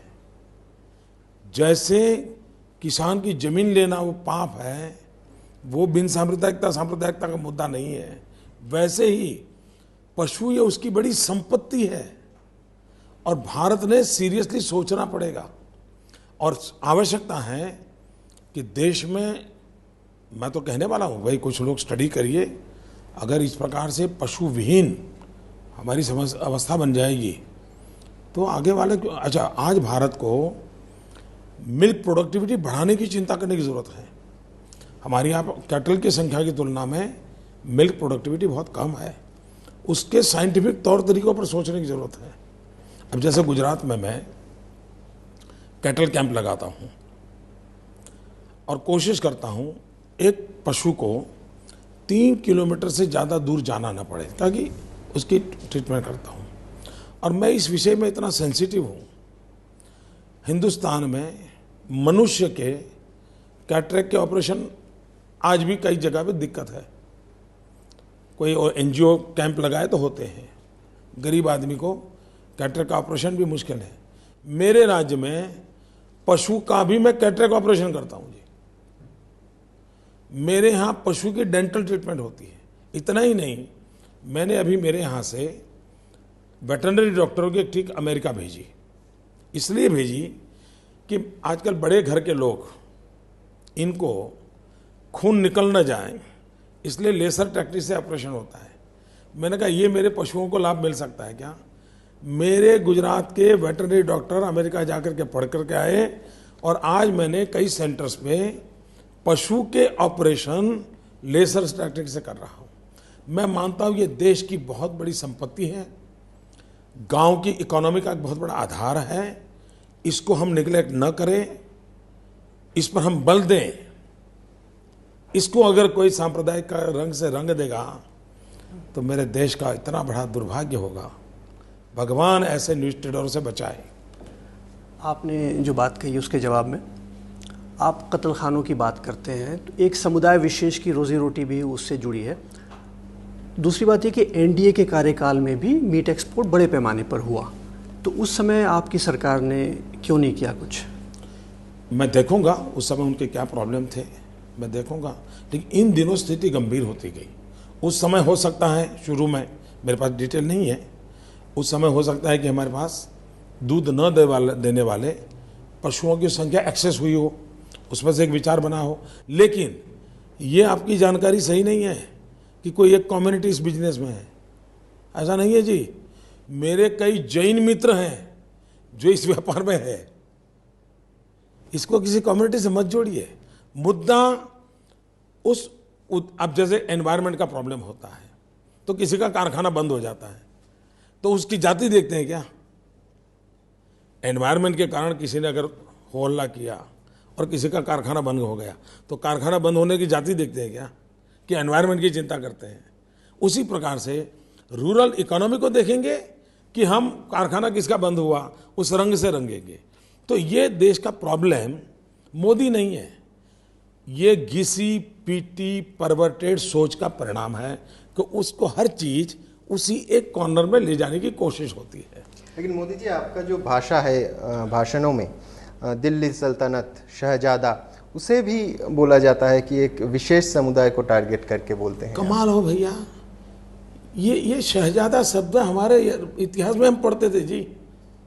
जैसे किसान की जमीन लेना वो पाप है, वो बिन सांप्रदायिकता का मुद्दा नहीं है, वैसे ही पशु ये उसकी बड़ी संपत्ति है और भारत ने सीरियसली सोचना पड़ेगा। और आवश्यकता है कि देश में, मैं तो कहने वाला हूँ भाई, कुछ लोग स्टडी करिए, अगर इस प्रकार से पशु विहीन हमारी अवस्था बन जाएगी तो आगे वाले। अच्छा, आज भारत को मिल्क प्रोडक्टिविटी बढ़ाने की चिंता करने की ज़रूरत है। हमारे यहाँ कैटल की संख्या की तुलना में मिल्क प्रोडक्टिविटी बहुत कम है, उसके साइंटिफिक तौर तरीकों पर सोचने की ज़रूरत है। अब जैसे गुजरात में मैं कैटल कैंप लगाता हूँ और कोशिश करता हूँ एक पशु को 3 किलोमीटर से ज़्यादा दूर जाना ना पड़े ताकि उसकी ट्रीटमेंट करता हूँ। और मैं इस विषय में इतना सेंसिटिव हूँ। हिंदुस्तान में मनुष्य के कैटरेक्ट के ऑपरेशन आज भी कई जगह पे दिक्कत है। कोई एनजीओ कैंप लगाए तो होते हैं, गरीब आदमी को कैटरेक्ट का ऑपरेशन भी मुश्किल है। मेरे राज्य में पशु का भी मैं कैटरेक्ट ऑपरेशन करता हूँ जी। मेरे यहाँ पशु की डेंटल ट्रीटमेंट होती है। इतना ही नहीं, मैंने अभी मेरे यहाँ से वेटरनरी डॉक्टरों की एक टीम अमेरिका भेजी। इसलिए भेजी कि आजकल बड़े घर के लोग, इनको खून निकल न जाए, इसलिए लेसर टेक्निक से ऑपरेशन होता है। मैंने कहा ये मेरे पशुओं को लाभ मिल सकता है क्या? मेरे गुजरात के वेटरनरी डॉक्टर अमेरिका जाकर के पढ़ करके आए और आज मैंने कई सेंटर्स पे पशु के ऑपरेशन लेसर टेक्निक से कर रहा हूँ। मैं मानता हूँ ये देश की बहुत बड़ी संपत्ति है, गांव की इकोनॉमी का एक बहुत बड़ा आधार है। इसको हम निगलेक्ट न करें, इस पर हम बल दें। इसको अगर कोई सांप्रदायिक का रंग से रंग देगा तो मेरे देश का इतना बड़ा दुर्भाग्य होगा। भगवान ऐसे न्यूज़ ट्रेडरों से बचाए। आपने जो बात कही उसके जवाब में आप कत्ल खानों की बात करते हैं, तो एक समुदाय विशेष की रोजी रोटी भी उससे जुड़ी है। दूसरी बात ये कि एनडीए के कार्यकाल में भी मीट एक्सपोर्ट बड़े पैमाने पर हुआ, तो उस समय आपकी सरकार ने क्यों नहीं किया कुछ? मैं देखूंगा उस समय उनके क्या प्रॉब्लम थे, मैं देखूंगा। लेकिन इन दिनों स्थिति गंभीर होती गई। उस समय हो सकता है, शुरू में मेरे पास डिटेल नहीं है, उस समय हो सकता है कि हमारे पास दूध न देने वाले पशुओं की संख्या एक्सेस हुई हो, उसमें से एक विचार बना हो। लेकिन ये आपकी जानकारी सही नहीं है कि कोई एक कम्युनिटी इस बिजनेस में है, ऐसा नहीं है जी। मेरे कई जैन मित्र हैं जो इस व्यापार में है। इसको किसी कम्युनिटी से मत जोड़िए। मुद्दा अब जैसे एनवायरनमेंट का प्रॉब्लम होता है तो किसी का कारखाना बंद हो जाता है तो उसकी जाति देखते हैं क्या? एनवायरनमेंट के कारण किसी ने अगर हो हल्ला किया और किसी का कारखाना बंद हो गया तो कारखाना बंद होने की जाति देखते हैं क्या? कि एनवायरनमेंट की चिंता करते हैं। उसी प्रकार से रूरल इकोनॉमी को देखेंगे कि हम कारखाना किसका बंद हुआ उस रंग से रंगेंगे। तो ये देश का प्रॉब्लम मोदी नहीं है, ये घिसी पीटी परवर्टेड सोच का परिणाम है कि उसको हर चीज उसी एक कॉर्नर में ले जाने की कोशिश होती है। लेकिन मोदी जी, आपका जो भाषा है भाषणों में दिल्ली सल्तनत, शहजादा, उसे भी बोला जाता है कि एक विशेष समुदाय को टारगेट करके बोलते हैं। कमाल हो भैया, ये शहजादा शब्द हमारे इतिहास में हम पढ़ते थे जी,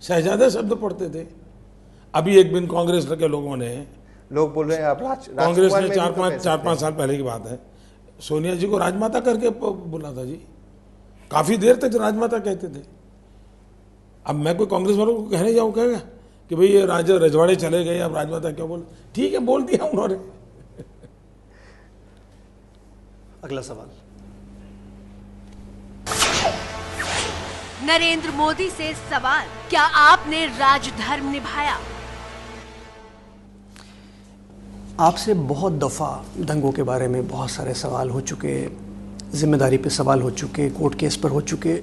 शहजादा शब्द पढ़ते थे। अभी एक दिन कांग्रेस के लोगों ने, लोग बोल रहे हैं आप कांग्रेस ने 4-5 साल पहले की बात है, सोनिया जी को राजमाता करके बोला था जी। काफी देर तक राजमाता कहते थे। अब मैं कोई कांग्रेस वालों को कहने जाऊं कहेगा कि भाई ये राजा रजवाड़े चले गए, अब राजमाता क्यों बोल? ठीक है, बोल दिया उन्होंने। अगला सवाल। नरेंद्र मोदी से सवाल, क्या आपने राजधर्म निभाया? आपसे बहुत दफ़ा दंगों के बारे में बहुत सारे सवाल हो चुके, जिम्मेदारी पे सवाल हो चुके, कोर्ट केस पर हो चुके,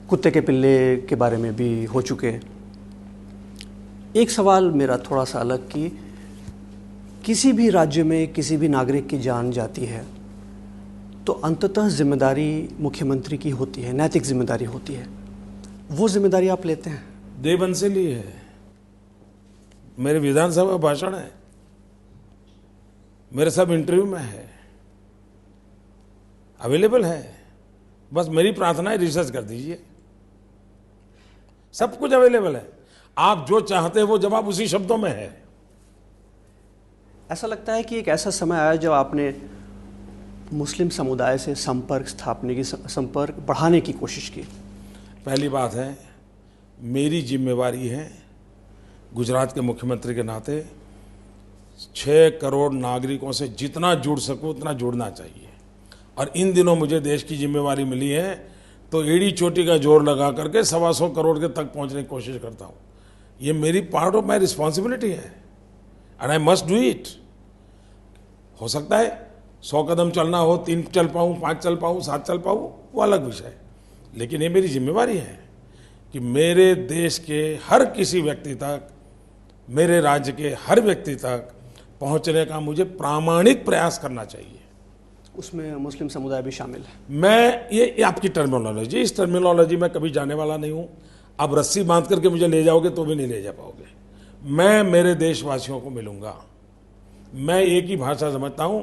कुत्ते के पिल्ले के बारे में भी हो चुके। एक सवाल मेरा थोड़ा सा अलग कि किसी भी राज्य में किसी भी नागरिक की जान जाती है तो अंततः जिम्मेदारी मुख्यमंत्री की होती है, नैतिक जिम्मेदारी होती है। वो जिम्मेदारी आप लेते हैं? देवन से ली है, मेरे विधानसभा भाषण है, मेरे सब इंटरव्यू में है, अवेलेबल है। बस मेरी प्रार्थना है रिसर्च कर दीजिए, सब कुछ अवेलेबल है। आप जो चाहते हैं वो जवाब उसी शब्दों में है। ऐसा लगता है कि एक ऐसा समय आया जब आपने मुस्लिम समुदाय से संपर्क बढ़ाने की कोशिश की। पहली बात है, मेरी जिम्मेवारी है गुजरात के मुख्यमंत्री के नाते 6 करोड़ नागरिकों से जितना जुड़ सकूं उतना जुड़ना चाहिए। और इन दिनों मुझे देश की जिम्मेवारी मिली है तो एड़ी चोटी का जोर लगा करके 125 करोड़ के तक पहुंचने की कोशिश करता हूं। ये मेरी पार्ट ऑफ माई रिस्पॉन्सिबिलिटी है and I must do it. हो सकता है 100 कदम चलना हो, 3 चल पाऊँ, 5 चल पाऊँ, 7 चल पाऊँ, वो अलग विषय है। लेकिन ये मेरी जिम्मेवारी है कि मेरे देश के हर किसी व्यक्ति तक, मेरे राज्य के हर व्यक्ति तक पहुंचने का मुझे प्रामाणिक प्रयास करना चाहिए। उसमें मुस्लिम समुदाय भी शामिल है। मैं ये आपकी टर्मिनोलॉजी, इस टर्मिनोलॉजी में कभी जाने वाला नहीं हूं। आप रस्सी बांध करके मुझे ले जाओगे तो भी नहीं ले जा पाओगे। मैं मेरे देशवासियों को मिलूंगा। मैं एक ही भाषा समझता हूं,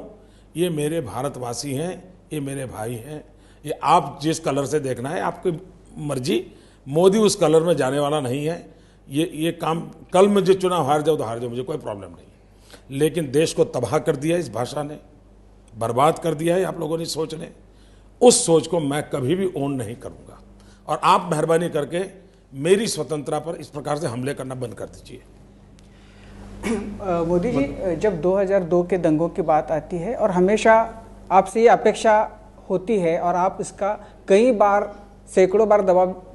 ये मेरे भारतवासी हैं, ये मेरे भाई हैं। ये आप जिस कलर से देखना है आपकी मर्जी, मोदी उस कलर में जाने वाला नहीं है। ये काम, कल मुझे चुनाव हार जाओ तो हार जाओ, मुझे कोई प्रॉब्लम नहीं। लेकिन देश को तबाह कर दिया इस भाषा ने, बर्बाद कर दिया है आप लोगों ने सोच ने। उस सोच को मैं कभी भी ओन नहीं करूंगा। और आप मेहरबानी करके मेरी स्वतंत्रता पर इस प्रकार से हमले करना बंद कर दीजिए। मोदी जी, जब 2002 के दंगों की बात आती है और हमेशा आपसे ये अपेक्षा होती है और आप इसका कई बार, सैकड़ों बार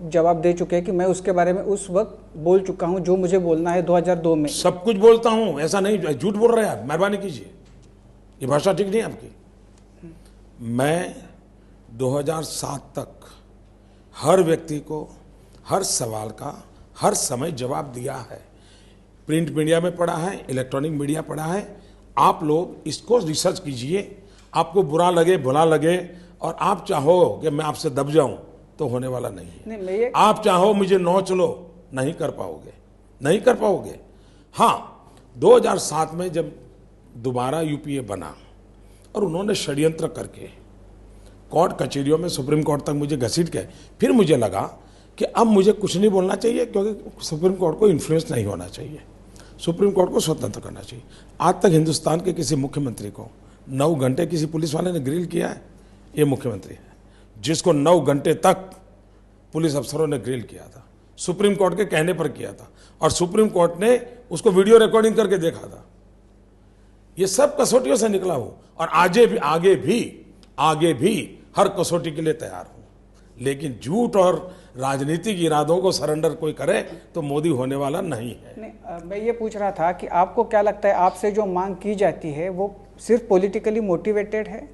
जवाब दे चुके हैं कि मैं उसके बारे में उस वक्त बोल चुका हूं जो मुझे बोलना है 2002 में। सब कुछ बोलता हूं, ऐसा नहीं, झूठ बोल रहे हैं आप, मेहरबानी कीजिए, ये भाषा ठीक नहीं है आपकी। मैं 2007 तक हर व्यक्ति को हर सवाल का हर समय जवाब दिया है। प्रिंट मीडिया में पढ़ा है, इलेक्ट्रॉनिक मीडिया पढ़ा है। आप लोग इसको रिसर्च कीजिए। आपको बुरा लगे, भला लगे, और आप चाहो कि मैं आपसे दब जाऊं तो होने वाला नहीं है। आप चाहो मुझे नोच लो, नहीं कर पाओगे, नहीं कर पाओगे। हाँ, 2007 में जब दोबारा यूपीए बना और उन्होंने षड्यंत्र करके कोर्ट कचहरियों में सुप्रीम कोर्ट तक मुझे घसीट के फिर मुझे लगा कि अब मुझे कुछ नहीं बोलना चाहिए, क्योंकि सुप्रीम कोर्ट को इन्फ्लुएंस नहीं होना चाहिए, सुप्रीम कोर्ट को स्वतंत्र करना चाहिए। आज तक हिंदुस्तान के किसी मुख्यमंत्री को 9 घंटे किसी पुलिस वाले ने ग्रिल किया है? ये मुख्यमंत्री है जिसको 9 घंटे तक पुलिस अफसरों ने ग्रिल किया था, सुप्रीम कोर्ट के कहने पर किया था, और सुप्रीम कोर्ट ने उसको वीडियो रिकॉर्डिंग करके देखा था। ये सब कसौटियों से निकला हूं और आगे भी हर कसौटी के लिए तैयार हूं, लेकिन झूठ और राजनीतिक इरादों को सरेंडर कोई करे तो मोदी होने वाला नहीं है। मैं ये पूछ रहा था कि आपको क्या लगता है, आपसे जो मांग की जाती है वो सिर्फ पॉलिटिकली मोटिवेटेड है?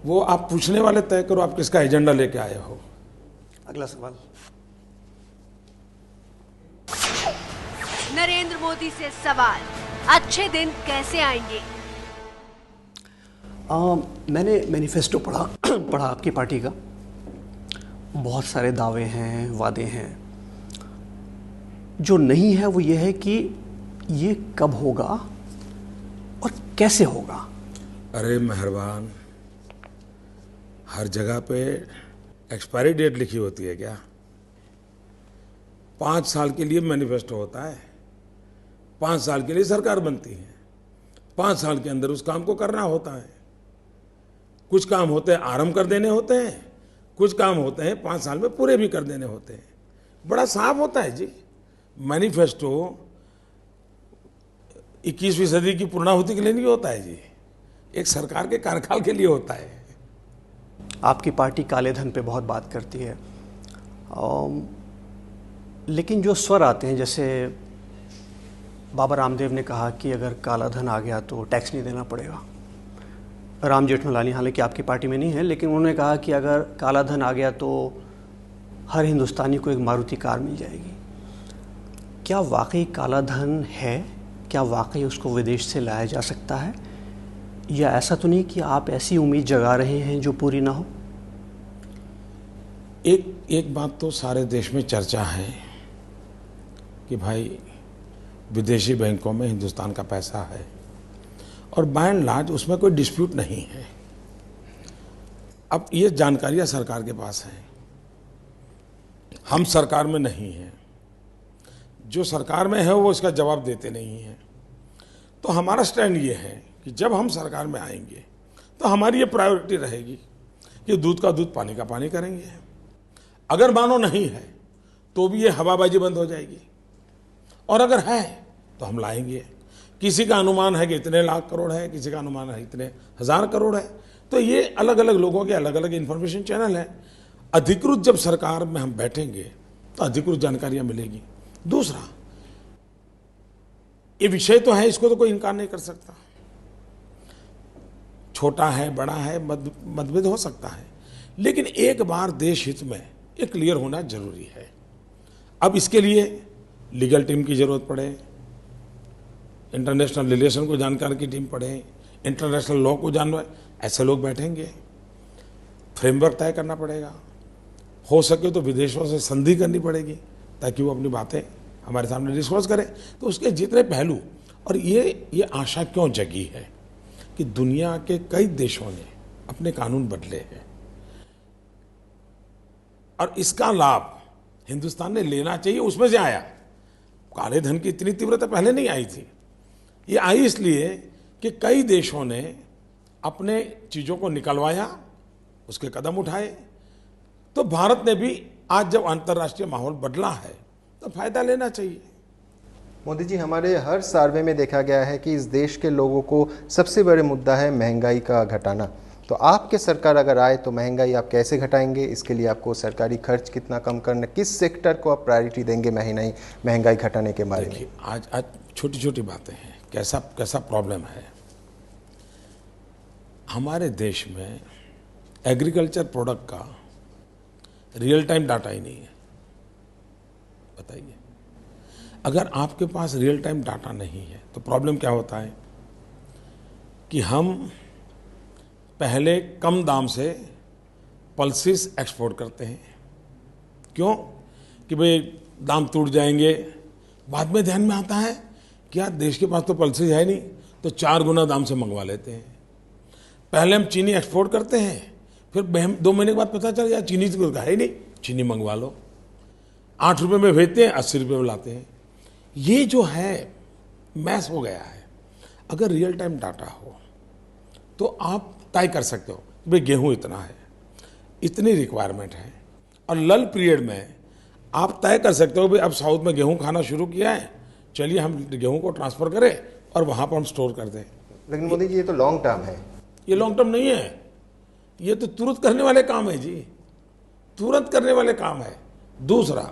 वो आप पूछने वाले तय करो, आप किसका एजेंडा लेके आए हो। अगला सवाल। नरेंद्र मोदी से सवाल, अच्छे दिन कैसे आएंगे? मैंने मैनिफेस्टो पढ़ा आपकी पार्टी का। बहुत सारे दावे हैं, वादे हैं। जो नहीं है वो ये है कि ये कब होगा और कैसे होगा। अरे मेहरबान, हर जगह पे एक्सपायरी डेट लिखी होती है क्या? 5 साल के लिए मैनिफेस्टो होता है, 5 साल के लिए सरकार बनती है, 5 साल के अंदर उस काम को करना होता है। कुछ काम होते हैं आरंभ कर देने होते हैं, कुछ काम होते हैं 5 साल में पूरे भी कर देने होते हैं। बड़ा साफ होता है जी। मैनिफेस्टो 21वीं सदी की पूर्णाहुति के लिए नहीं होता है जी, एक सरकार के कार्यकाल के लिए होता है। आपकी पार्टी काले धन पे बहुत बात करती है, लेकिन जो स्वर आते हैं, जैसे बाबा रामदेव ने कहा कि अगर काला धन आ गया तो टैक्स नहीं देना पड़ेगा। राम जेठमलानी हालांकि आपकी पार्टी में नहीं है, लेकिन उन्होंने कहा कि अगर काला धन आ गया तो हर हिंदुस्तानी को एक मारुति कार मिल जाएगी। क्या वाकई काला धन है? क्या वाकई उसको विदेश से लाया जा सकता है, या ऐसा तो नहीं कि आप ऐसी उम्मीद जगा रहे हैं जो पूरी ना हो? एक बात तो सारे देश में चर्चा है कि भाई विदेशी बैंकों में हिंदुस्तान का पैसा है, और बाय एंड लार्ज उसमें कोई डिस्प्यूट नहीं है। अब ये जानकारियां सरकार के पास हैं, हम सरकार में नहीं हैं, जो सरकार में है वो इसका जवाब देते नहीं हैं। तो हमारा स्टैंड ये है कि जब हम सरकार में आएंगे तो हमारी ये प्रायोरिटी रहेगी कि दूध का दूध पानी का पानी करेंगे। अगर मानो नहीं है तो भी ये हवाबाजी बंद हो जाएगी, और अगर है तो हम लाएंगे। किसी का अनुमान है कि इतने लाख करोड़ है, किसी का अनुमान है इतने हजार करोड़ है, तो ये अलग अलग लोगों के अलग अलग इंफॉर्मेशन चैनल है। अधिकृत जब सरकार में हम बैठेंगे तो अधिकृत जानकारियां मिलेगी। दूसरा, ये विषय तो है, इसको तो कोई इनकार नहीं कर सकता। छोटा है, बड़ा है, मतभेद हो सकता है, लेकिन एक बार देश हित में ये क्लियर होना जरूरी है। अब इसके लिए लीगल टीम की जरूरत पड़े, इंटरनेशनल रिलेशन को जानकार की टीम पड़े, इंटरनेशनल लॉ को जानवर, ऐसे लोग बैठेंगे, फ्रेमवर्क तय करना पड़ेगा। हो सके तो विदेशों से संधि करनी पड़ेगी ताकि वो अपनी बातें हमारे सामने डिस्कस करें। तो उसके जितने पहलू, और ये आशा क्यों जगी है कि दुनिया के कई देशों ने अपने कानून बदले हैं, और इसका लाभ हिंदुस्तान ने लेना चाहिए। उसमें से आया, काले धन की इतनी तीव्रता पहले नहीं आई थी। ये आई इसलिए कि कई देशों ने अपने चीज़ों को निकलवाया, उसके कदम उठाए। तो भारत ने भी आज जब अंतर्राष्ट्रीय माहौल बदला है तो फायदा लेना चाहिए। मोदी जी, हमारे हर सर्वे में देखा गया है कि इस देश के लोगों को सबसे बड़े मुद्दा है महंगाई का घटाना। तो आपके सरकार अगर आए तो महंगाई आप कैसे घटाएंगे? इसके लिए आपको सरकारी खर्च कितना कम करना, किस सेक्टर को आप प्रायोरिटी देंगे महंगाई घटाने के बारे में? आज छोटी छोटी बातें हैं, कैसा प्रॉब्लम है। हमारे देश में एग्रीकल्चर प्रोडक्ट का रियल टाइम डाटा ही नहीं है। बताइए, अगर आपके पास रियल टाइम डाटा नहीं है तो प्रॉब्लम क्या होता है कि हम पहले कम दाम से पल्सेस एक्सपोर्ट करते हैं। क्यों? कि भाई दाम टूट जाएंगे। बाद में ध्यान में आता है कि यार देश के पास तो पल्सेस है नहीं, तो 4 गुना दाम से मंगवा लेते हैं। पहले हम चीनी एक्सपोर्ट करते हैं, फिर 2 महीने के बाद पता चल यार चीनी तो है ही नहीं, चीनी मंगवा लो। 8 रुपये में भेजते हैं, 80 रुपये में लाते हैं। ये जो है मैस हो गया है। अगर रियल टाइम डाटा हो तो आप तय कर सकते हो भाई गेहूं इतना है, इतनी रिक्वायरमेंट है, और लल पीरियड में आप तय कर सकते हो भाई अब साउथ में गेहूं खाना शुरू किया है, चलिए हम गेहूं को ट्रांसफर करें और वहां पर हम स्टोर कर दें। लेकिन मोदी जी ये तो लॉन्ग टर्म है। ये लॉन्ग टर्म नहीं है, ये तो तुरंत करने वाले काम है जी, तुरंत करने वाले काम है। दूसरा,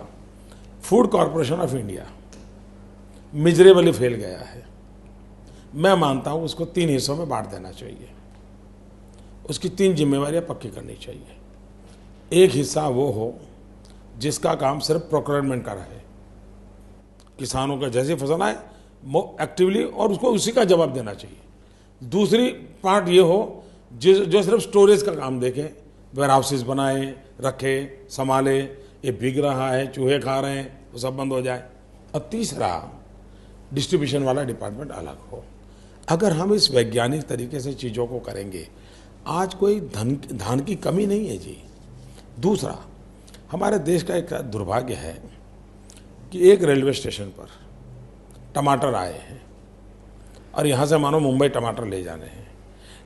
food corporation of India miserably fail गया है। मैं मानता हूं उसको 3 हिस्सों में बांट देना चाहिए, उसकी 3 जिम्मेवारियां पक्की करनी चाहिए। एक हिस्सा वो हो जिसका काम सिर्फ प्रोक्योरमेंट का रहे, किसानों का जैसी फसल आए एक्टिवली और उसको उसी का जवाब देना चाहिए। दूसरी पार्ट ये हो जो सिर्फ स्टोरेज का काम देखे, वेयर हाउसेस बनाए, रखे, संभाले, ये बिक रहा है, चूहे खा रहे हैं, वो सब बंद हो जाए। और तीसरा, डिस्ट्रीब्यूशन वाला डिपार्टमेंट अलग हो। अगर हम इस वैज्ञानिक तरीके से चीज़ों को करेंगे, आज कोई धान की कमी नहीं है जी। दूसरा, हमारे देश का एक दुर्भाग्य है कि एक रेलवे स्टेशन पर टमाटर आए हैं और यहाँ से मानो मुंबई टमाटर ले जाने हैं,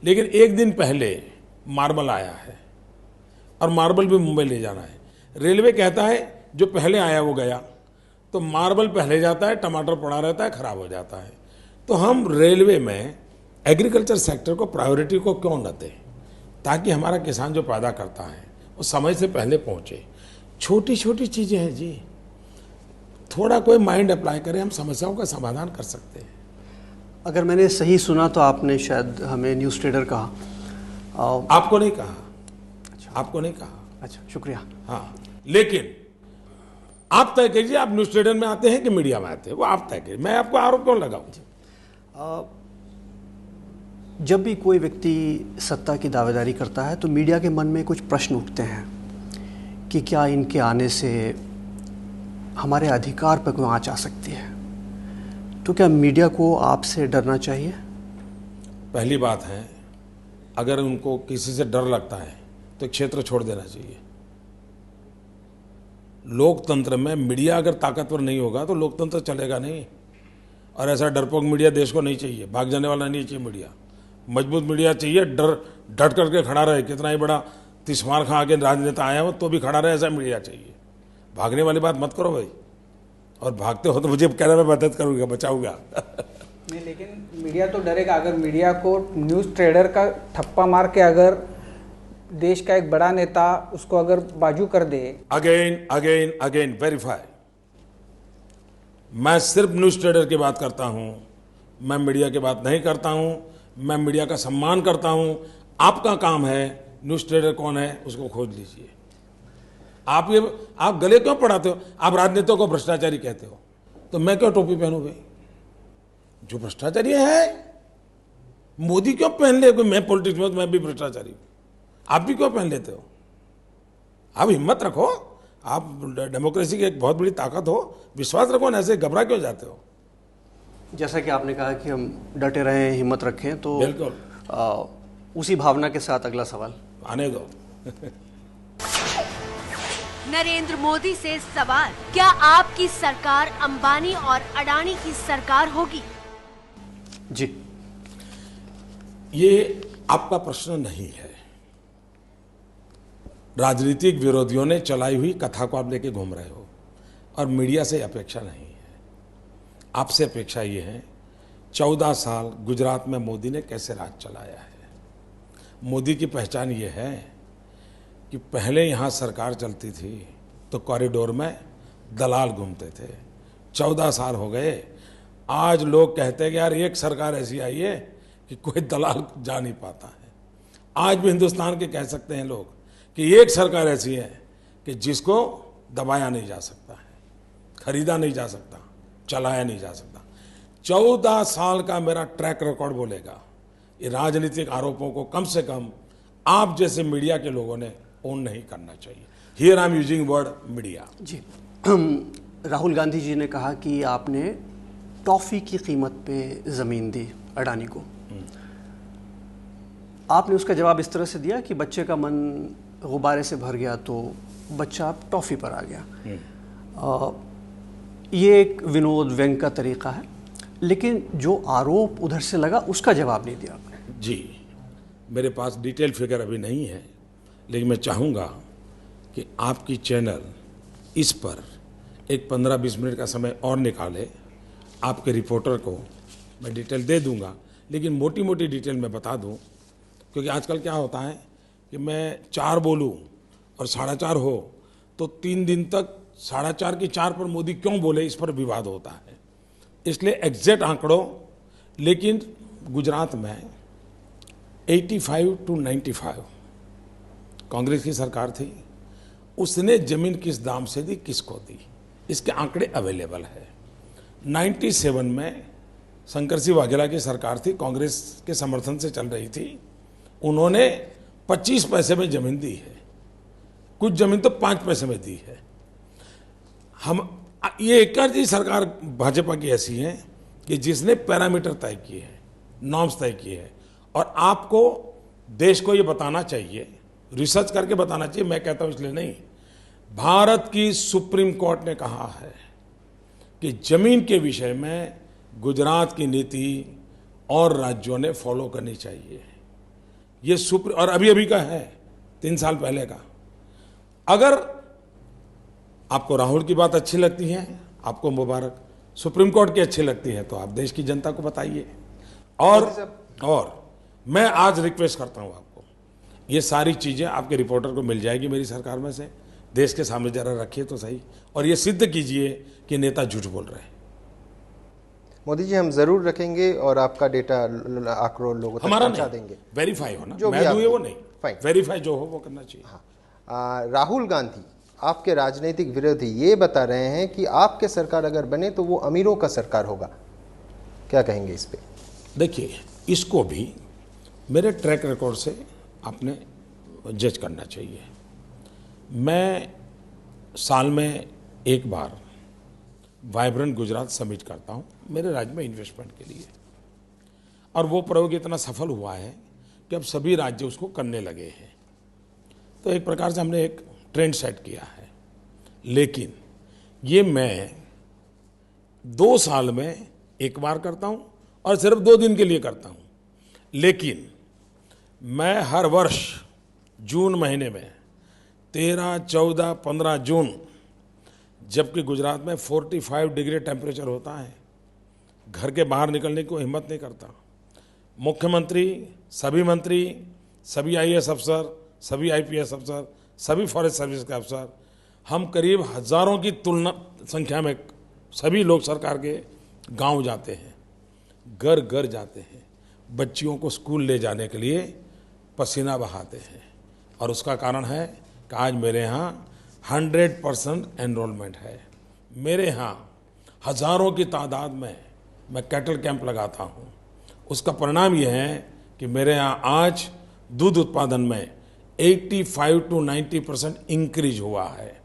लेकिन एक दिन पहले मार्बल आया है और मार्बल भी मुंबई ले जाना है। रेलवे कहता है जो पहले आया वो गया, तो मार्बल पहले जाता है, टमाटर पड़ा रहता है, खराब हो जाता है। तो हम रेलवे में एग्रीकल्चर सेक्टर को प्रायोरिटी को क्यों न दें, ताकि हमारा किसान जो पैदा करता है वो समय से पहले पहुंचे। छोटी छोटी चीज़ें हैं जी, थोड़ा कोई माइंड अप्लाई करें, हम समस्याओं का समाधान कर सकते हैं। अगर मैंने सही सुना तो आपने शायद हमें न्यूज़ ट्रेडर कहा। आपको नहीं कहा। अच्छा, आपको नहीं कहा। अच्छा, शुक्रिया। हाँ, लेकिन आप तय कीजिए, आप न्यूज़ ट्रेडर में आते हैं कि मीडिया में आते हैं, वो आप तय कीजिए, मैं आपको आरोप क्यों लगाऊं। जब भी कोई व्यक्ति सत्ता की दावेदारी करता है तो मीडिया के मन में कुछ प्रश्न उठते हैं कि क्या इनके आने से हमारे अधिकार पर कोई आंच आ सकती है। तो क्या मीडिया को आपसे डरना चाहिए? पहली बात है, अगर उनको किसी से डर लगता है तो क्षेत्र छोड़ देना चाहिए। लोकतंत्र में मीडिया अगर ताकतवर नहीं होगा तो लोकतंत्र चलेगा नहीं, और ऐसा डरपोक मीडिया देश को नहीं चाहिए, भाग जाने वाला नहीं चाहिए मीडिया। मजबूत मीडिया चाहिए, डट करके खड़ा रहे, कितना ही बड़ा तिस्मार खां के राजनेता आया हो तो भी खड़ा रहे, ऐसा मीडिया चाहिए। भागने वाली बात मत करो भाई, और भागते हो तो मुझे कहना मैं मदद करूँगा, बचाऊंगा। नहीं, लेकिन मीडिया तो डरेगा। अगर मीडिया को न्यूज़ ट्रेडर का ठप्पा मार के अगर देश का एक बड़ा नेता उसको अगर बाजू कर दे, अगेन अगेन अगेन वेरीफाई। मैं सिर्फ न्यूज़ ट्रेडर की बात करता हूं, मैं मीडिया की बात नहीं करता हूं। मैं मीडिया का सम्मान करता हूं। आपका काम है न्यूज़ ट्रेडर कौन है उसको खोज लीजिए। आप गले क्यों पढ़ाते हो? आप राजनेताओं को भ्रष्टाचारी कहते हो, तो मैं क्यों टोपी पहनूं भाई? जो भ्रष्टाचारी है मोदी क्यों पहन ले? कोई मैं पॉलिटिक्स में, मैं भी भ्रष्टाचारी हूं, आप भी क्यों पहन लेते हो? आप हिम्मत रखो, आप डेमोक्रेसी की एक बहुत बड़ी ताकत हो, विश्वास रखो ना, ऐसे घबरा क्यों जाते हो? जैसा कि आपने कहा कि हम डटे रहें, हिम्मत रखें, तो बिल्कुल उसी भावना के साथ अगला सवाल आने दो। नरेंद्र मोदी से सवाल, क्या आपकी सरकार अंबानी और अडानी की सरकार होगी? जी, ये आपका प्रश्न नहीं है। राजनीतिक विरोधियों ने चलाई हुई कथा को आप लेके घूम रहे हो, और मीडिया से अपेक्षा नहीं है। आपसे अपेक्षा ये है, 14 साल गुजरात में मोदी ने कैसे राज चलाया है। मोदी की पहचान ये है कि पहले यहाँ सरकार चलती थी तो कॉरिडोर में दलाल घूमते थे। 14 साल हो गए, आज लोग कहते हैं कि यार एक सरकार ऐसी आई है कि कोई दलाल जा नहीं पाता है। आज भी हिंदुस्तान के कह सकते हैं लोग कि एक सरकार ऐसी है कि जिसको दबाया नहीं जा सकता है, खरीदा नहीं जा सकता, चलाया नहीं जा सकता। 14 साल का मेरा ट्रैक रिकॉर्ड बोलेगा। ये राजनीतिक आरोपों को कम से कम आप जैसे मीडिया के लोगों ने ओन नहीं करना चाहिए। Here I am using word media. जी, राहुल गांधी जी ने कहा कि आपने टॉफी की कीमत पे जमीन दी अडानी को। आपने उसका जवाब इस तरह से दिया कि बच्चे का मन गुब्बारे से भर गया तो बच्चा टॉफ़ी पर आ गया। ये एक विनोद व्यंग का तरीका है, लेकिन जो आरोप उधर से लगा उसका जवाब नहीं दिया आपने। जी, मेरे पास डिटेल फिगर अभी नहीं है, लेकिन मैं चाहूँगा कि आपकी चैनल इस पर एक 15-20 मिनट का समय और निकाले। आपके रिपोर्टर को मैं डिटेल दे दूंगा, लेकिन मोटी मोटी डिटेल मैं बता दूं, क्योंकि आजकल क्या होता है कि मैं 4 बोलूं और 4.5 हो तो 3 दिन तक 4.5 की 4 पर मोदी क्यों बोले इस पर विवाद होता है। इसलिए एग्जैक्ट आंकड़ों, लेकिन गुजरात में 85 to 95 कांग्रेस की सरकार थी। उसने जमीन किस दाम से दी, किसको दी, इसके आंकड़े अवेलेबल है। 97 में शंकर सिंह वाघेला की सरकार थी, कांग्रेस के समर्थन से चल रही थी। उन्होंने 25 पैसे में जमीन दी है, कुछ जमीन तो 5 पैसे में दी है। हम ये एक जी सरकार भाजपा की ऐसी है कि जिसने पैरामीटर तय किए हैं, नॉर्म्स तय किए हैं, और आपको देश को ये बताना चाहिए, रिसर्च करके बताना चाहिए। मैं कहता हूं इसलिए नहीं, भारत की सुप्रीम कोर्ट ने कहा है कि जमीन के विषय में गुजरात की नीति और राज्यों ने फॉलो करनी चाहिए। ये और अभी अभी का है, 3 साल पहले का। अगर आपको राहुल की बात अच्छी लगती है, आपको मुबारक, सुप्रीम कोर्ट की अच्छी लगती है तो आप देश की जनता को बताइए। और मैं आज रिक्वेस्ट करता हूं आपको, ये सारी चीजें आपके रिपोर्टर को मिल जाएगी मेरी सरकार में से, देश के सामने जरा रखिए तो सही, और ये सिद्ध कीजिए कि नेता झूठ बोल रहे हैं। मोदी जी, हम जरूर रखेंगे और आपका डेटा आंकड़ों लोगों तक पहुंचा देंगे। वेरीफाई हो ना, जो मैं भी वो नहीं, वेरीफाई जो हो वो करना चाहिए। हाँ। राहुल गांधी, आपके राजनीतिक विरोधी, ये बता रहे हैं कि आपके सरकार अगर बने तो वो अमीरों का सरकार होगा, क्या कहेंगे इस पे? देखिए, इसको भी मेरे ट्रैक रिकॉर्ड से आपने जज करना चाहिए। मैं साल में एक बार वाइब्रेंट गुजरात समिट करता हूं मेरे राज्य में इन्वेस्टमेंट के लिए, और वो प्रयोग इतना सफल हुआ है कि अब सभी राज्य उसको करने लगे हैं। तो एक प्रकार से हमने एक ट्रेंड सेट किया है, लेकिन ये मैं 2 साल में एक बार करता हूं और सिर्फ 2 दिन के लिए करता हूं। लेकिन मैं हर वर्ष जून महीने में 13, 14, 15 जून, जबकि गुजरात में 45 डिग्री टेम्परेचर होता है, घर के बाहर निकलने की हिम्मत नहीं करता। मुख्यमंत्री, सभी मंत्री, सभी IAS अफसर, सभी IPS अफसर, सभी फॉरेस्ट सर्विस के अफसर, हम करीब हजारों की तुलना संख्या में सभी लोग सरकार के गांव जाते हैं, घर घर जाते हैं, बच्चियों को स्कूल ले जाने के लिए पसीना बहाते हैं। और उसका कारण है कि आज मेरे यहाँ 100% एनरोलमेंट है। मेरे यहाँ हजारों की तादाद में मैं कैटल कैंप लगाता हूँ। उसका परिणाम यह है कि मेरे यहाँ आज दूध उत्पादन में 85 to 90% इंक्रीज हुआ है।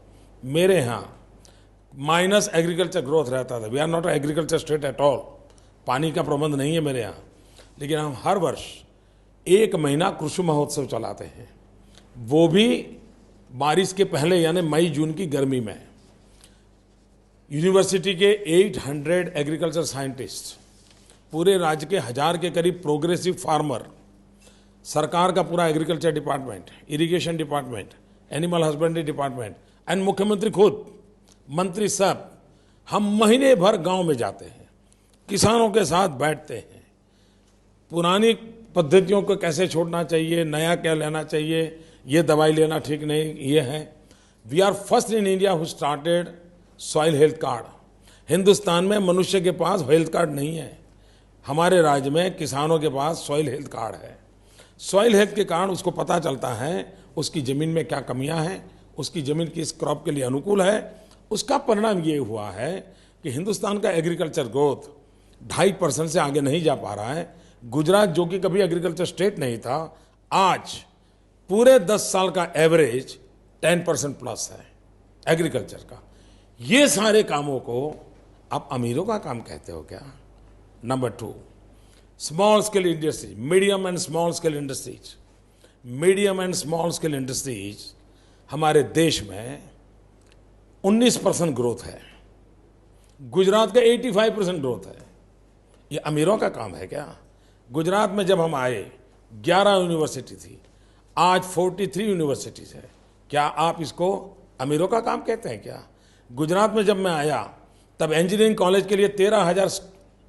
मेरे यहाँ माइनस एग्रीकल्चर ग्रोथ रहता था। We are not agriculture state at all, पानी का प्रबंध नहीं है मेरे यहाँ, लेकिन हम हर वर्ष 1 महीना कृषि महोत्सव चलाते हैं, वो भी बारिश के पहले, यानी मई जून की गर्मी में। यूनिवर्सिटी के 800 एग्रीकल्चर साइंटिस्ट, पूरे राज्य के 1000 के करीब प्रोग्रेसिव फार्मर, सरकार का पूरा agriculture department, irrigation department, animal husbandry department and मुख्यमंत्री खुद, मंत्री सब, हम महीने भर गांव में जाते हैं, किसानों के साथ बैठते हैं, पुरानी पद्धतियों को कैसे छोड़ना चाहिए, नया क्या लेना चाहिए, ये दवाई लेना ठीक नहीं, ये है। We are first in India who started soil health card. Hindustan में मनुष्य के पास हेल्थ कार्ड नहीं है, हमारे राज्य में किसानों के पास सॉइल हेल्थ कार्ड है। सॉइल हेल्थ के कारण उसको पता चलता है उसकी ज़मीन में क्या कमियां हैं, उसकी ज़मीन किस क्रॉप के लिए अनुकूल है। उसका परिणाम ये हुआ है कि हिंदुस्तान का एग्रीकल्चर ग्रोथ 2.5% से आगे नहीं जा पा रहा है। गुजरात, जो कि कभी एग्रीकल्चर स्टेट नहीं था, आज पूरे 10 साल का एवरेज 10% प्लस है एग्रीकल्चर का। ये सारे कामों को आप अमीरों का काम कहते हो क्या? Number 2, small scale industries, medium and small scale industries, medium and small scale industries हमारे देश में 19% ग्रोथ है। गुजरात का 85% ग्रोथ है। ये अमीरों का काम है क्या? गुजरात में जब हम आए 11 यूनिवर्सिटी थी, आज 43 यूनिवर्सिटीज है। क्या आप इसको अमीरों का काम कहते हैं क्या? गुजरात में जब मैं आया तब इंजीनियरिंग कॉलेज के लिए 13,000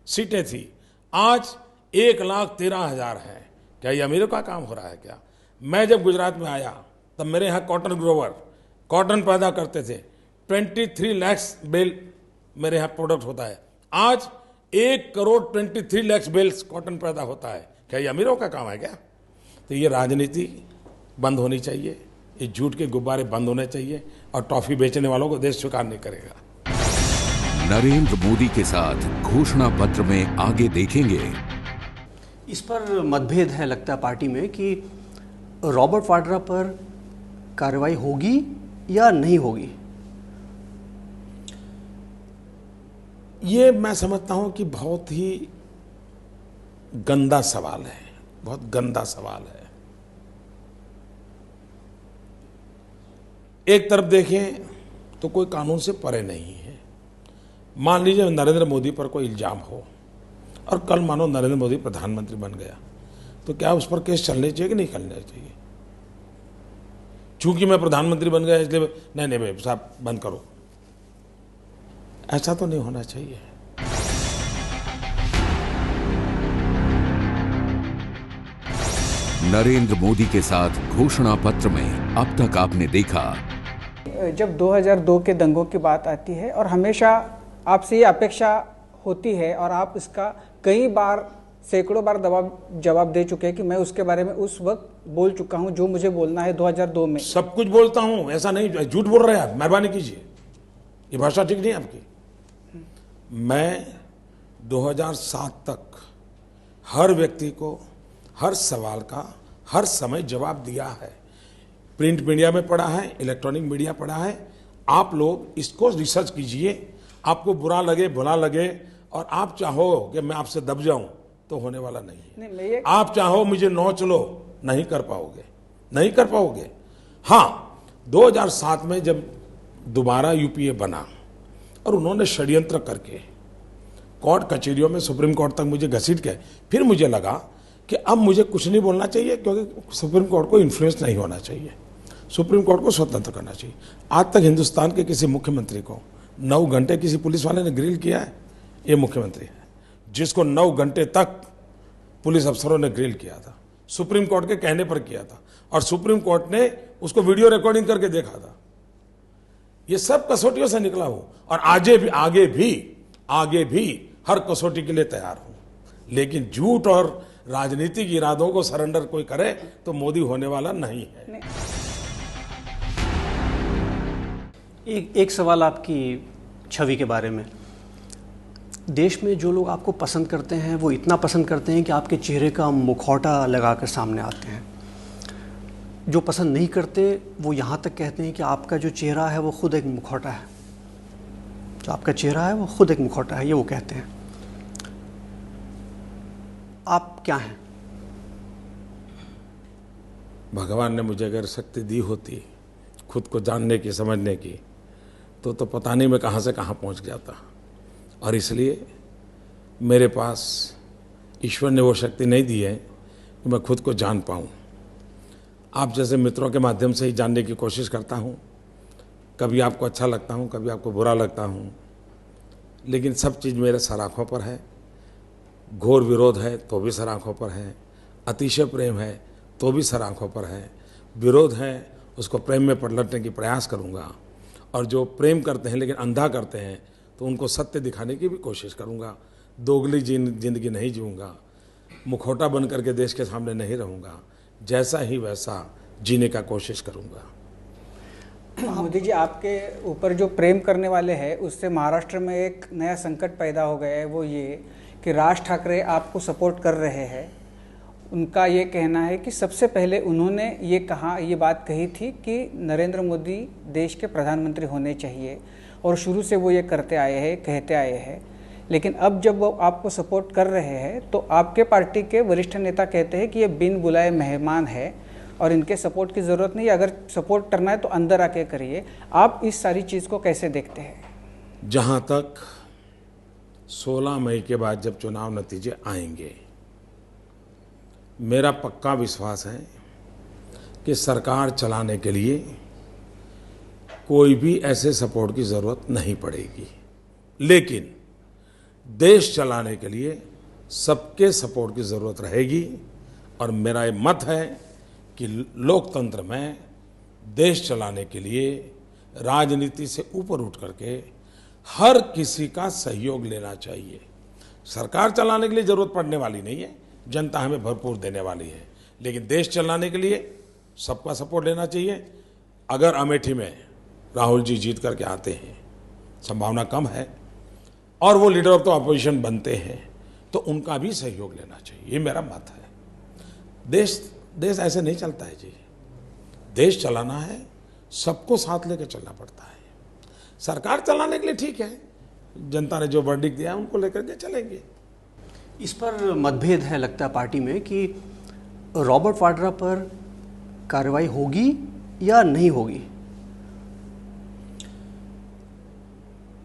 सीटें थी, आज 1,13,000 है। क्या ये अमीरों का काम हो रहा है क्या? मैं जब गुजरात में आया तब मेरे यहाँ कॉटन ग्रोवर कॉटन पैदा करते थे, 23 लाख बेल मेरे यहाँ प्रोडक्ट होता है। आज 1,23 लाख बेल्स कॉटन पैदा होता है। क्या ये अमीरों का काम है क्या? तो ये राजनीति बंद होनी चाहिए, ये झूठ के गुब्बारे बंद होने चाहिए और टॉफी बेचने वालों को देश स्वीकार नहीं करेगा। नरेंद्र मोदी के साथ घोषणा पत्र में आगे देखेंगे। इस पर मतभेद है लगता है पार्टी में कि रॉबर्ट वाड्रा पर कार्रवाई होगी या नहीं होगी। ये मैं समझता हूं कि बहुत ही गंदा सवाल है, बहुत गंदा सवाल है। एक तरफ देखें तो कोई कानून से परे नहीं है। मान लीजिए नरेंद्र मोदी पर कोई इल्जाम हो और कल मानो नरेंद्र मोदी प्रधानमंत्री बन गया, तो क्या उस पर केस चलने चाहिए कि नहीं चलने चाहिए? चूंकि मैं प्रधानमंत्री बन गया इसलिए नहीं भाई साहब बंद करो, ऐसा तो नहीं होना चाहिए। नरेंद्र मोदी के साथ घोषणा पत्र में अब तक आपने देखा, जब 2002 के दंगों की बात आती है और हमेशा आपसे ये अपेक्षा होती है और आप इसका कई बार सैकड़ों बार जवाब दे चुके हैं कि मैं उसके बारे में उस वक्त बोल चुका हूं जो मुझे बोलना है 2002 में। सब कुछ बोलता हूं, ऐसा नहीं, झूठ बोल रहे हैं आप, मेहरबानी कीजिए, ये भाषा ठीक नहीं है आपकी। मैं 2007 तक हर व्यक्ति को हर सवाल का हर समय जवाब दिया है। प्रिंट मीडिया में पढ़ा है, इलेक्ट्रॉनिक मीडिया पढ़ा है। आप लोग इसको रिसर्च कीजिए, आपको बुरा लगे भला लगे और आप चाहो कि मैं आपसे दब जाऊं तो होने वाला नहीं है। आप चाहो मुझे नोच लो, नहीं कर पाओगे, नहीं कर पाओगे। हाँ, 2007 में जब दोबारा यूपीए बना और उन्होंने षड्यंत्र करके कोर्ट कचहरियों में सुप्रीम कोर्ट तक मुझे घसीट के, फिर मुझे लगा कि अब मुझे कुछ नहीं बोलना चाहिए क्योंकि सुप्रीम कोर्ट को इन्फ्लुएंस नहीं होना चाहिए, सुप्रीम कोर्ट को स्वतंत्र करना चाहिए। आज तक हिंदुस्तान के किसी मुख्यमंत्री को 9 घंटे किसी पुलिस वाले ने ग्रिल किया है? ये मुख्यमंत्री है जिसको 9 घंटे तक पुलिस अफसरों ने ग्रिल किया था, सुप्रीम कोर्ट के कहने पर किया था और सुप्रीम कोर्ट ने उसको वीडियो रिकॉर्डिंग करके देखा था। ये सब कसौटियों से निकला हूं और आगे भी हर कसौटी के लिए तैयार हूं। लेकिन झूठ और राजनीतिक इरादों को सरेंडर कोई करे तो मोदी होने वाला नहीं है। एक सवाल आपकी छवि के बारे में। देश में जो लोग आपको पसंद करते हैं वो इतना पसंद करते हैं कि आपके चेहरे का मुखौटा लगाकर सामने आते हैं। जो पसंद नहीं करते वो यहाँ तक कहते हैं कि आपका जो चेहरा है वो खुद एक मुखौटा है, जो आपका चेहरा है वो खुद एक मुखौटा है, ये वो कहते हैं। आप क्या हैं? भगवान ने मुझे अगर शक्ति दी होती खुद को जानने की समझने की तो पता नहीं मैं कहाँ से कहाँ पहुँच जाता। और इसलिए मेरे पास ईश्वर ने वो शक्ति नहीं दी है कि मैं खुद को जान पाऊँ। आप जैसे मित्रों के माध्यम से ही जानने की कोशिश करता हूँ। कभी आपको अच्छा लगता हूँ, कभी आपको बुरा लगता हूँ, लेकिन सब चीज़ मेरे सर आँखों पर है। घोर विरोध है तो भी सर आँखों पर है, अतिशय प्रेम है तो भी सर आँखों पर है। विरोध है उसको प्रेम में पलटने की प्रयास करूँगा और जो प्रेम करते हैं लेकिन अंधा करते हैं तो उनको सत्य दिखाने की भी कोशिश करूँगा। दोगली जिंदगी नहीं जीऊँगा, मुखौटा बन करके देश के सामने नहीं रहूँगा, जैसा ही वैसा जीने का कोशिश करूँगा। मोदी जी, आपके ऊपर जो प्रेम करने वाले हैं उससे महाराष्ट्र में एक नया संकट पैदा हो गया है। वो ये कि राज ठाकरे आपको सपोर्ट कर रहे हैं। उनका ये कहना है कि सबसे पहले उन्होंने ये बात कही थी कि नरेंद्र मोदी देश के प्रधानमंत्री होने चाहिए और शुरू से वो ये कहते आए हैं। लेकिन अब जब वो आपको सपोर्ट कर रहे हैं तो आपके पार्टी के वरिष्ठ नेता कहते हैं कि ये बिन बुलाए मेहमान है और इनके सपोर्ट की ज़रूरत नहीं, अगर सपोर्ट करना है तो अंदर आके करिए। आप इस सारी चीज़ को कैसे देखते हैं? जहाँ तक 16 मई के बाद जब चुनाव नतीजे आएंगे, मेरा पक्का विश्वास है कि सरकार चलाने के लिए कोई भी ऐसे सपोर्ट की ज़रूरत नहीं पड़ेगी, लेकिन देश चलाने के लिए सबके सपोर्ट की ज़रूरत रहेगी। और मेरा ये मत है कि लोकतंत्र में देश चलाने के लिए राजनीति से ऊपर उठ करके हर किसी का सहयोग लेना चाहिए। सरकार चलाने के लिए ज़रूरत पड़ने वाली नहीं है, जनता हमें भरपूर देने वाली है, लेकिन देश चलाने के लिए सबका सपोर्ट लेना चाहिए। अगर अमेठी में राहुल जी जीत करके आते हैं, संभावना कम है, और वो लीडर ऑफ द अपोजिशन बनते हैं तो उनका भी सहयोग लेना चाहिए, ये मेरा मत है। देश ऐसे नहीं चलता है जी। देश चलाना है, सबको साथ लेकर चलना पड़ता है। सरकार चलाने के लिए ठीक है, जनता ने जो वर्डिक्ट दिया है उनको लेकर के चलेंगे। इस पर मतभेद है लगता है पार्टी में कि रॉबर्ट वाड्रा पर कार्रवाई होगी या नहीं होगी।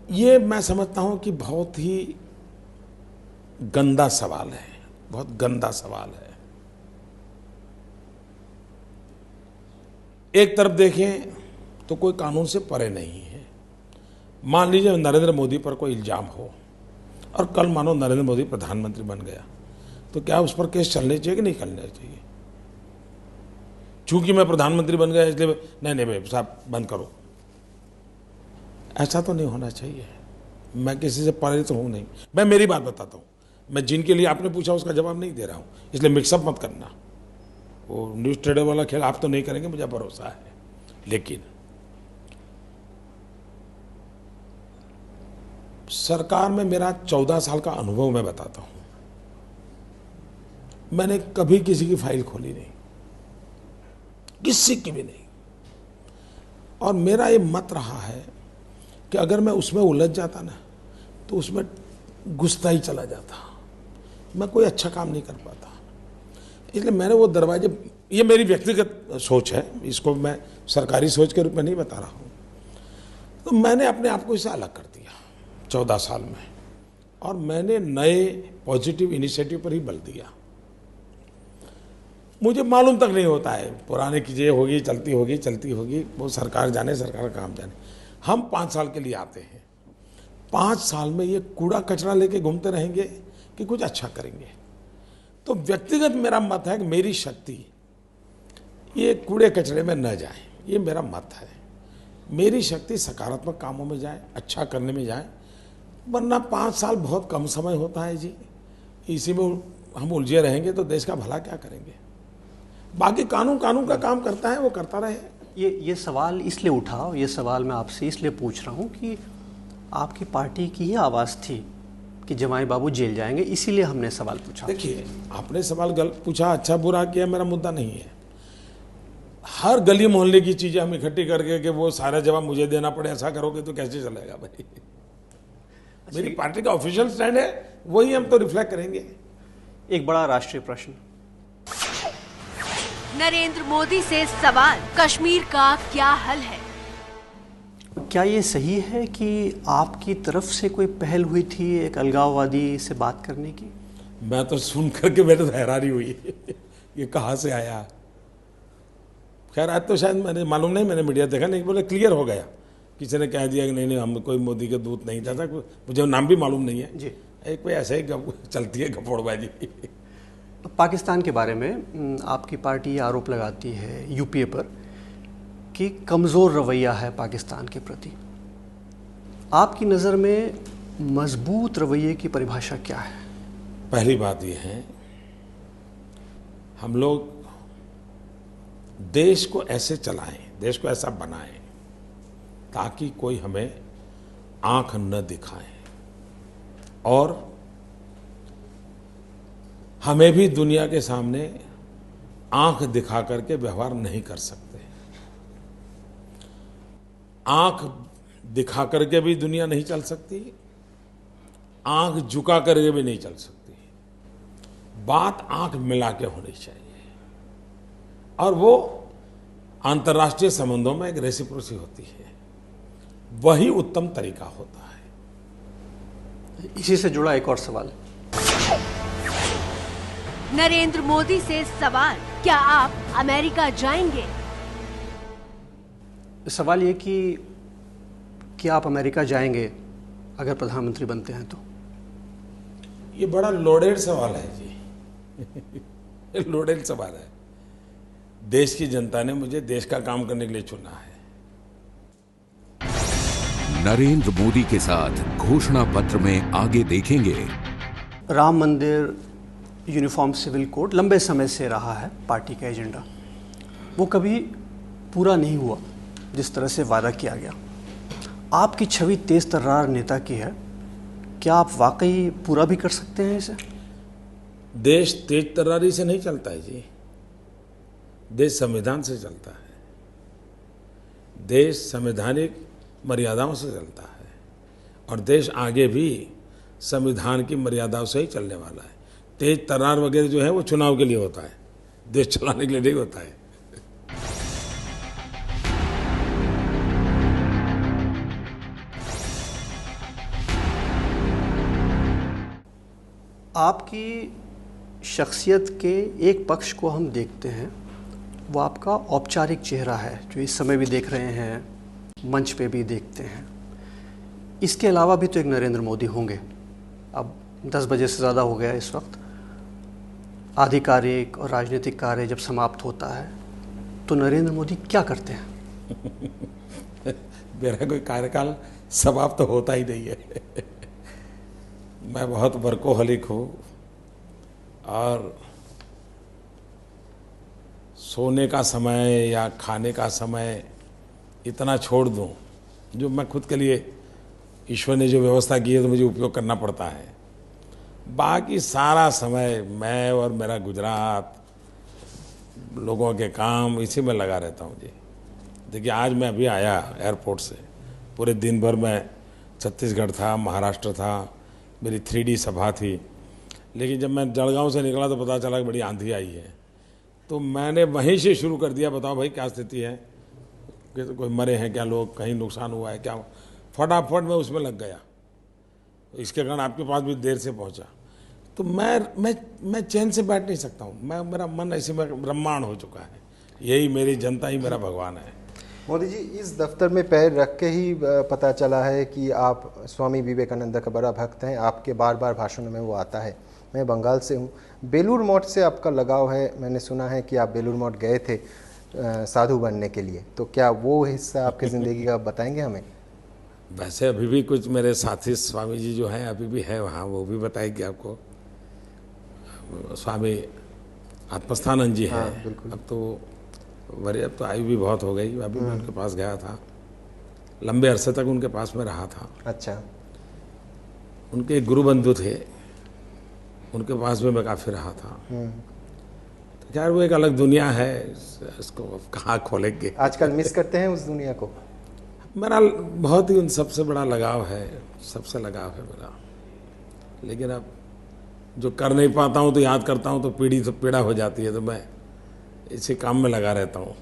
ये मैं समझता हूं कि बहुत ही गंदा सवाल है, बहुत गंदा सवाल है। एक तरफ देखें तो कोई कानून से परे नहीं है। मान लीजिए नरेंद्र मोदी पर कोई इल्जाम हो और कल मानो नरेंद्र मोदी प्रधानमंत्री बन गया, तो क्या उस पर केस चलने चाहिए कि नहीं चलने चाहिए? चूंकि मैं प्रधानमंत्री बन गया इसलिए नहीं भाई साहब बंद करो, ऐसा तो नहीं होना चाहिए। मैं किसी से परे तो हूं नहीं। मैं मेरी बात बताता हूं, मैं जिनके लिए आपने पूछा उसका जवाब नहीं दे रहा हूं, इसलिए मिक्सअप मत करना। वो न्यूज ट्रेडर वाला खेल आप तो नहीं करेंगे, मुझे भरोसा है। लेकिन सरकार में मेरा 14 साल का अनुभव मैं बताता हूं। मैंने कभी किसी की फाइल खोली नहीं, किसी की भी नहीं। और मेरा ये मत रहा है कि अगर मैं उसमें उलझ जाता ना तो उसमें घुसता ही चला जाता, मैं कोई अच्छा काम नहीं कर पाता। इसलिए मैंने वो दरवाजे, ये मेरी व्यक्तिगत सोच है, इसको मैं सरकारी सोच के रूप में नहीं बता रहा हूँ, तो मैंने अपने आप को इससे अलग कर दिया 14 साल में, और मैंने नए पॉजिटिव इनिशिएटिव पर ही बल दिया। मुझे मालूम तक नहीं होता है पुराने चीज़ें होगी चलती होगी, वो सरकार जाने, सरकार का काम जाने। हम 5 साल के लिए आते हैं, 5 साल में ये कूड़ा कचरा लेके घूमते रहेंगे कि कुछ अच्छा करेंगे? तो व्यक्तिगत मेरा मत है कि मेरी शक्ति ये कूड़े कचरे में न जाए, ये मेरा मत है। मेरी शक्ति सकारात्मक कामों में जाए, अच्छा करने में जाए, वरना 5 साल बहुत कम समय होता है जी। इसी में हम उलझे रहेंगे तो देश का भला क्या करेंगे? बाकी कानून का काम करता है, वो करता रहे। ये सवाल इसलिए उठा, ये सवाल मैं आपसे इसलिए पूछ रहा हूँ कि आपकी पार्टी की ही आवाज़ थी कि जमाई बाबू जेल जाएंगे, इसीलिए हमने सवाल पूछा। देखिए, आपने सवाल गलत पूछा, अच्छा बुरा किया, मेरा मुद्दा नहीं है। हर गली मोहल्ले की चीज़ें हम इकट्ठी करके कि वो सारा जवाब मुझे देना पड़े, ऐसा करोगे तो कैसे चलेगा भाई? मेरी पार्टी का ऑफिशियल स्टैंड है, वही हम तो रिफ्लेक्ट करेंगे। एक बड़ा राष्ट्रीय प्रश्न, नरेंद्र मोदी से सवाल, कश्मीर का क्या हल है? क्या ये सही है कि आपकी तरफ से कोई पहल हुई थी एक अलगाववादी से बात करने की? मैं तो सुन करके मेरे तो हैरानी हुई ये कहाँ से आया। खैर आज तो शायद मैंने मालूम नहीं, मैंने मीडिया देखा नहीं, बोले क्लियर हो गया, किसी ने कह दिया कि नहीं हम कोई मोदी के दूत नहीं था, मुझे नाम भी मालूम नहीं है जी। एक कोई ऐसे ही चलती है गपोड़बाजी। पाकिस्तान के बारे में आपकी पार्टी आरोप लगाती है यूपीए पर कि कमज़ोर रवैया है पाकिस्तान के प्रति। आपकी नज़र में मजबूत रवैये की परिभाषा क्या है? पहली बात यह है, हम लोग देश को ऐसे चलाएं, देश को ऐसा बनाएं ताकि कोई हमें आंख न दिखाए और हमें भी दुनिया के सामने आंख दिखा करके व्यवहार नहीं कर सकते। आंख दिखा करके भी दुनिया नहीं चल सकती, आंख झुका करके भी नहीं चल सकती, बात आंख मिला के होनी चाहिए, और वो अंतर्राष्ट्रीय संबंधों में एक रेसिप्रोसिटी होती है, वही उत्तम तरीका होता है। इसी से जुड़ा एक और सवाल, नरेंद्र मोदी से सवाल, क्या आप अमेरिका जाएंगे? सवाल ये कि क्या आप अमेरिका जाएंगे अगर प्रधानमंत्री बनते हैं तो? ये बड़ा लोडेड सवाल है जी। लोडेड सवाल है। देश की जनता ने मुझे देश का काम करने के लिए चुना है। नरेंद्र मोदी के साथ घोषणा पत्र में आगे देखेंगे। राम मंदिर, यूनिफॉर्म सिविल कोड लंबे समय से रहा है पार्टी का एजेंडा, वो कभी पूरा नहीं हुआ जिस तरह से वादा किया गया। आपकी छवि तेज तर्रार नेता की है, क्या आप वाकई पूरा भी कर सकते हैं इसे? देश तेज तर्रारी से नहीं चलता है जी, देश संविधान से चलता है, देश संवैधानिक मर्यादाओं से चलता है, और देश आगे भी संविधान की मर्यादाओं से ही चलने वाला है। तेज तर्रार वगैरह जो है वो चुनाव के लिए होता है, देश चलाने के लिए नहीं होता है। आपकी शख्सियत के एक पक्ष को हम देखते हैं, वो आपका औपचारिक चेहरा है, जो इस समय भी देख रहे हैं, मंच पे भी देखते हैं। इसके अलावा भी तो एक नरेंद्र मोदी होंगे। अब 10 बजे से ज़्यादा हो गया इस वक्त। आधिकारिक और राजनीतिक कार्य जब समाप्त होता है तो नरेंद्र मोदी क्या करते हैं? मेरा कोई कार्यकाल समाप्त तो होता ही नहीं है। मैं बहुत वर्कोहलिक हूँ, और सोने का समय या खाने का समय इतना छोड़ दूं, जो मैं खुद के लिए ईश्वर ने जो व्यवस्था की है तो मुझे उपयोग करना पड़ता है। बाकी सारा समय मैं और मेरा गुजरात, लोगों के काम, इसी में लगा रहता हूँ जी। देखिए, आज मैं अभी आया एयरपोर्ट से, पूरे दिन भर मैं छत्तीसगढ़ था, महाराष्ट्र था, मेरी 3D सभा थी, लेकिन जब मैं जलगांव से निकला तो पता चला कि बड़ी आंधी आई है, तो मैंने वहीं से शुरू कर दिया, बताओ भाई क्या स्थिति है, कि कोई मरे हैं क्या लोग, कहीं नुकसान हुआ है क्या। फटाफट मैं उसमें लग गया, इसके कारण आपके पास भी देर से पहुंचा। तो मैं चैन से बैठ नहीं सकता हूँ, मेरा मन ऐसे में ब्रह्मांड हो चुका है। यही मेरी जनता ही मेरा भगवान है। मोदी जी, इस दफ्तर में पैर रख के ही पता चला है कि आप स्वामी विवेकानंद का बड़ा भक्त हैं। आपके बार बार भाषणों में वो आता है। मैं बंगाल से हूँ, बेलूर मठ से आपका लगाव है। मैंने सुना है कि आप बेलूर मठ गए थे साधु बनने के लिए, तो क्या वो हिस्सा आपकी ज़िंदगी का बताएंगे हमें? वैसे अभी भी कुछ मेरे साथी स्वामी जी जो हैं अभी भी है वहाँ, वो भी बताएंगे आपको। स्वामी आत्मस्थानंद जी हैं। अब तो आयु भी बहुत हो गई। अभी मैं उनके पास गया था, लंबे अरसे तक उनके पास में रहा था। अच्छा। उनके एक गुरु बंधु थे, उनके पास में मैं काफ़ी रहा था। तो खैर वो एक अलग दुनिया है, इसको कहाँ खोलेंगे। आजकल मिस करते हैं उस दुनिया को? मेरा बहुत ही उन सबसे बड़ा लगाव है, सबसे लगाव है मेरा। लेकिन अब जो कर नहीं पाता हूँ तो याद करता हूँ तो पीड़ा हो जाती है, तो मैं इसी काम में लगा रहता हूँ।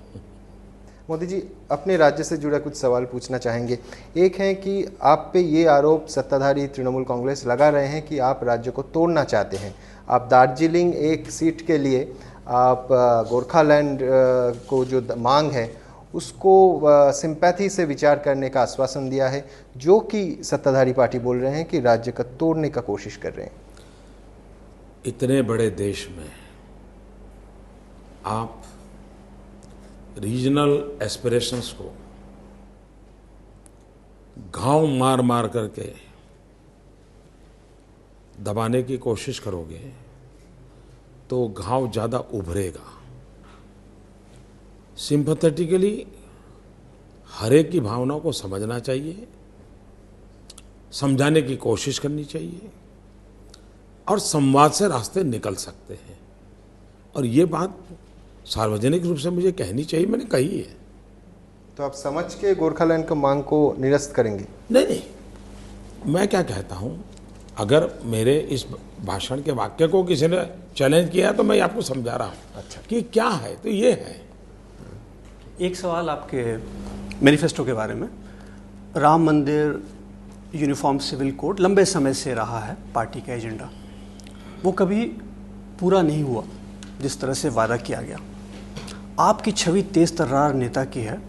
मोदी जी, अपने राज्य से जुड़ा कुछ सवाल पूछना चाहेंगे। एक है कि आप पे ये आरोप सत्ताधारी तृणमूल कांग्रेस लगा रहे हैं कि आप राज्य को तोड़ना चाहते हैं। आप दार्जिलिंग एक सीट के लिए आप गोरखालैंड को जो मांग है उसको सिंपैथी से विचार करने का आश्वासन दिया है, जो कि सत्ताधारी पार्टी बोल रहे हैं कि राज्य का तोड़ने का कोशिश कर रहे हैं। इतने बड़े देश में आप रीजनल एस्पिरेशंस को घाव मार मार करके दबाने की कोशिश करोगे तो घाव ज़्यादा उभरेगा। सिंपैथेटिकली हर एक की भावनाओं को समझना चाहिए, समझाने की कोशिश करनी चाहिए, और संवाद से रास्ते निकल सकते हैं। और ये बात सार्वजनिक रूप से मुझे कहनी चाहिए, मैंने कही है। तो आप समझ के गोरखालैंड की मांग को निरस्त करेंगे? नहीं, मैं क्या कहता हूँ, अगर मेरे इस भाषण के वाक्य को किसी ने चैलेंज किया तो मैं आपको समझा रहा हूँ कि क्या है, तो ये है। एक सवाल आपके मैनिफेस्टो के बारे में। राम मंदिर, यूनिफॉर्म सिविल कोड लंबे समय से रहा है पार्टी का एजेंडा, वो कभी पूरा नहीं हुआ जिस तरह से वादा किया गया। आपकी छवि तेज तर्रार नेता की है,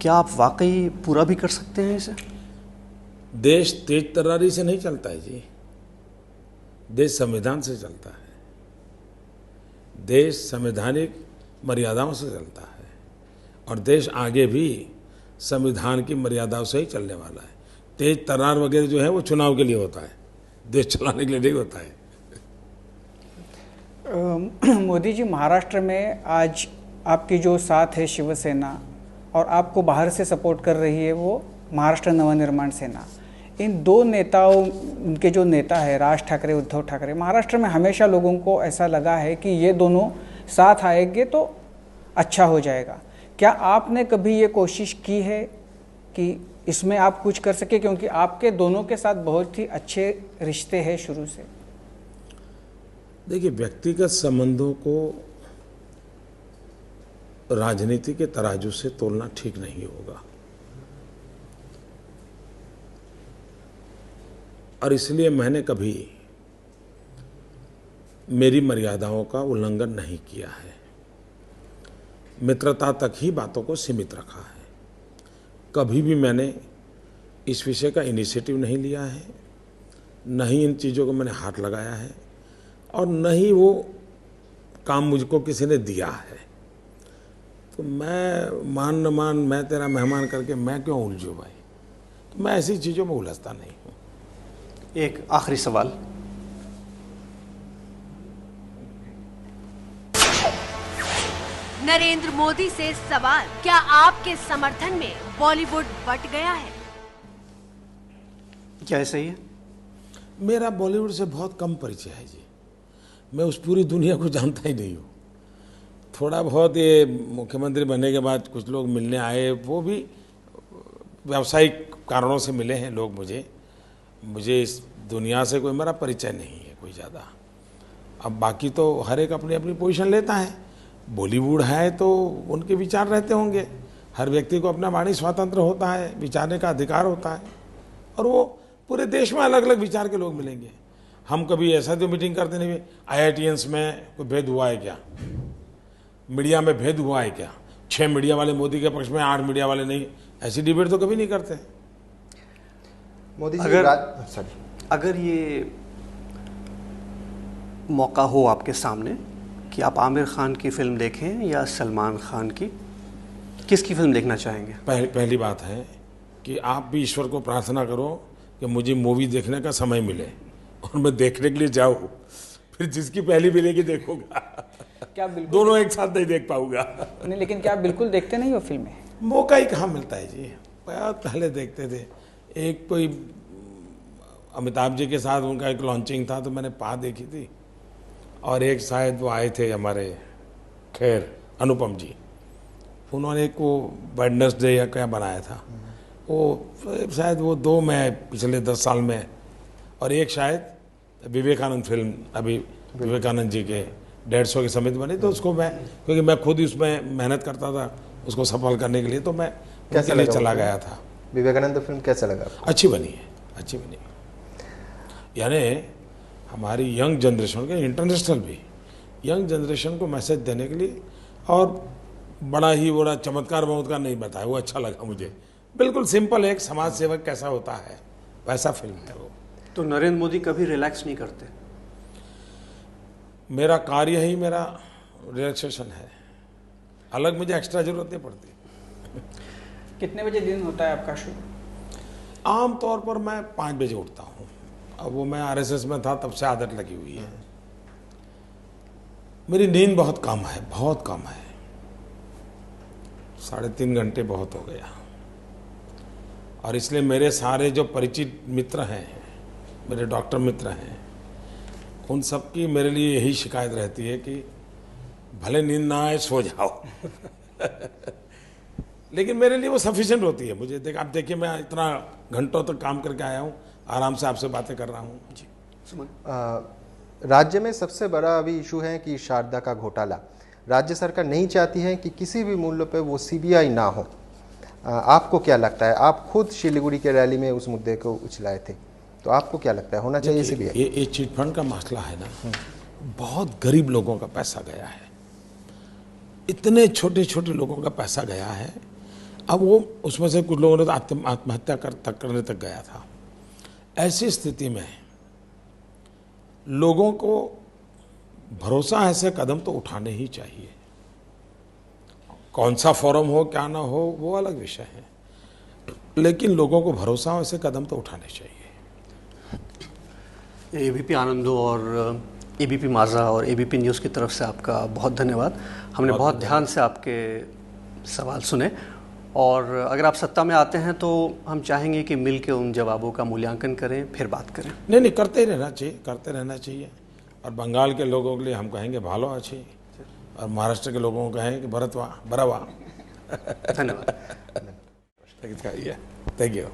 क्या आप वाकई पूरा भी कर सकते हैं इसे? देश तेज तर्रारी से नहीं चलता है जी, देश संविधान से चलता है। देश संवैधानिक मर्यादाओं से चलता है और देश आगे भी संविधान की मर्यादाओं से ही चलने वाला है। तेज तर्रार वगैरह जो है वो चुनाव के लिए होता है, देश चलाने के लिए नहीं होता है। मोदी जी, महाराष्ट्र में आज आपकी जो साथ है शिवसेना और आपको बाहर से सपोर्ट कर रही है वो महाराष्ट्र नवनिर्माण सेना, इन दो नेताओं, उनके जो नेता है राज ठाकरे, उद्धव ठाकरे, महाराष्ट्र में हमेशा लोगों को ऐसा लगा है कि ये दोनों साथ आएंगे तो अच्छा हो जाएगा। क्या आपने कभी ये कोशिश की है कि इसमें आप कुछ कर सके, क्योंकि आपके दोनों के साथ बहुत ही अच्छे रिश्ते हैं शुरू से? देखिए, व्यक्तिगत संबंधों को राजनीति के तराजू से तोलना ठीक नहीं होगा और इसलिए मैंने कभी मेरी मर्यादाओं का उल्लंघन नहीं किया है। मित्रता तक ही बातों को सीमित रखा है। कभी भी मैंने इस विषय का इनिशिएटिव नहीं लिया है, न ही इन चीज़ों को मैंने हाथ लगाया है और न ही वो काम मुझको किसी ने दिया है। तो मैं मान न मान, मैं तेरा मेहमान करके मैं क्यों उलझूँ भाई? तो मैं ऐसी चीज़ों में उलझता नहीं हूँ। एक आखिरी सवाल, नरेंद्र मोदी से सवाल, क्या आपके समर्थन में बॉलीवुड बट गया है? क्या ऐसा ही है? मेरा बॉलीवुड से बहुत कम परिचय है जी, मैं उस पूरी दुनिया को जानता ही नहीं हूँ। थोड़ा बहुत ये मुख्यमंत्री बनने के बाद कुछ लोग मिलने आए, वो भी व्यावसायिक कारणों से मिले हैं लोग। मुझे इस दुनिया से कोई मेरा परिचय नहीं है कोई ज़्यादा। अब बाकी तो हर एक अपनी अपनी पोजीशन लेता है। बॉलीवुड है तो उनके विचार रहते होंगे, हर व्यक्ति को अपना वाणी स्वातंत्र होता है, विचारने का अधिकार होता है और वो पूरे देश में अलग अलग विचार के लोग मिलेंगे। हम कभी ऐसा तो मीटिंग करते नहीं, IITians में कोई भेद हुआ है क्या, मीडिया में भेद हुआ है क्या, 6 मीडिया वाले मोदी के पक्ष में 8 मीडिया वाले नहीं, ऐसी डिबेट तो कभी नहीं करते। मोदी जी, अगर ये मौका हो आपके सामने कि आप आमिर खान की फिल्म देखें या सलमान खान की, किसकी फिल्म देखना चाहेंगे? पहली बात है कि आप भी ईश्वर को प्रार्थना करो कि मुझे मूवी देखने का समय मिले और मैं देखने के लिए जाऊँ, फिर जिसकी पहली मिलेगी देखूंगा। क्या बिल्कुल दोनों एक साथ नहीं देख पाऊंगा? नहीं, लेकिन क्या बिल्कुल देखते नहीं हो फिल्में? मौका ही कहाँ मिलता है जी, बहुत पहले देखते थे। एक कोई अमिताभ जी के साथ उनका एक लॉन्चिंग था तो मैंने पा देखी थी, और एक शायद वो आए थे हमारे खैर अनुपम जी, उन्होंने एक वो वेडनेसडे या क्या बनाया था, वो शायद वो 2 मैं पिछले 10 साल में, और एक शायद विवेकानंद फिल्म अभी विवेकानंद जी के 150 के समिति बनी, तो उसको मैं, क्योंकि मैं खुद ही उसमें मेहनत करता था उसको सफल करने के लिए, तो मैं कैसे लिए चला गया था। विवेकानंद फिल्म कैसा लगा? अच्छी बनी है, अच्छी बनी है। यानी हमारी यंग जनरेशन के, इंटरनेशनल भी यंग जनरेशन को मैसेज देने के लिए, और बड़ा चमत्कार नहीं बताया, वो अच्छा लगा मुझे। बिल्कुल सिंपल, एक समाज सेवक कैसा होता है वैसा फिल्म है वो। तो नरेंद्र मोदी कभी रिलैक्स नहीं करते? मेरा कार्य ही मेरा रिलैक्सेशन है, अलग मुझे एक्स्ट्रा जरूरत नहीं पड़ती। कितने बजे दिन होता है आपका शुरू? आम तौर पर मैं 5 बजे उठता हूँ। अब वो मैं RSS में था तब से आदत लगी हुई है। मेरी नींद बहुत कम है, बहुत कम है, 3.5 घंटे बहुत हो गया, और इसलिए मेरे सारे जो परिचित मित्र हैं, मेरे डॉक्टर मित्र हैं, उन सब की मेरे लिए यही शिकायत रहती है कि भले नींद ना आए सो जाओ लेकिन मेरे लिए वो सफिशिएंट होती है। मुझे आप देखिए, मैं इतना घंटों तक काम करके आया हूँ, आराम से आपसे बातें कर रहा हूँ। जी सुमन। राज्य में सबसे बड़ा अभी इशू है कि शारदा का घोटाला। राज्य सरकार नहीं चाहती है कि किसी भी मूल्य पर वो सीबीआई ना हो। आपको क्या लगता है? आप खुद शिलीगुड़ी के रैली में उस मुद्दे को उछलाए थे, तो आपको क्या लगता है होना चाहिए सीबीआई? ये चिट फंड का मसला है ना, बहुत गरीब लोगों का पैसा गया है, इतने छोटे छोटे लोगों का पैसा गया है। अब वो उसमें से कुछ लोगों ने तो आत्महत्या करने तक गया था। ऐसी स्थिति में लोगों को भरोसा ऐसे कदम तो उठाने ही चाहिए। कौन सा फोरम हो क्या ना हो वो अलग विषय है, लेकिन लोगों को भरोसा हो ऐसे कदम तो उठाने चाहिए। एबीपी आनंदो और एबीपी माझा और एबीपी न्यूज़ की तरफ से आपका बहुत धन्यवाद। हमने बहुत ध्यान से आपके सवाल सुने, और अगर आप सत्ता में आते हैं तो हम चाहेंगे कि मिल के उन जवाबों का मूल्यांकन करें, फिर बात करें। नहीं, करते रहना चाहिए। और बंगाल के लोगों के लिए हम कहेंगे भालो अच्छी, और महाराष्ट्र के लोगों को कहेंगे कि भरतवा बरावा। धन्यवाद। Thank you.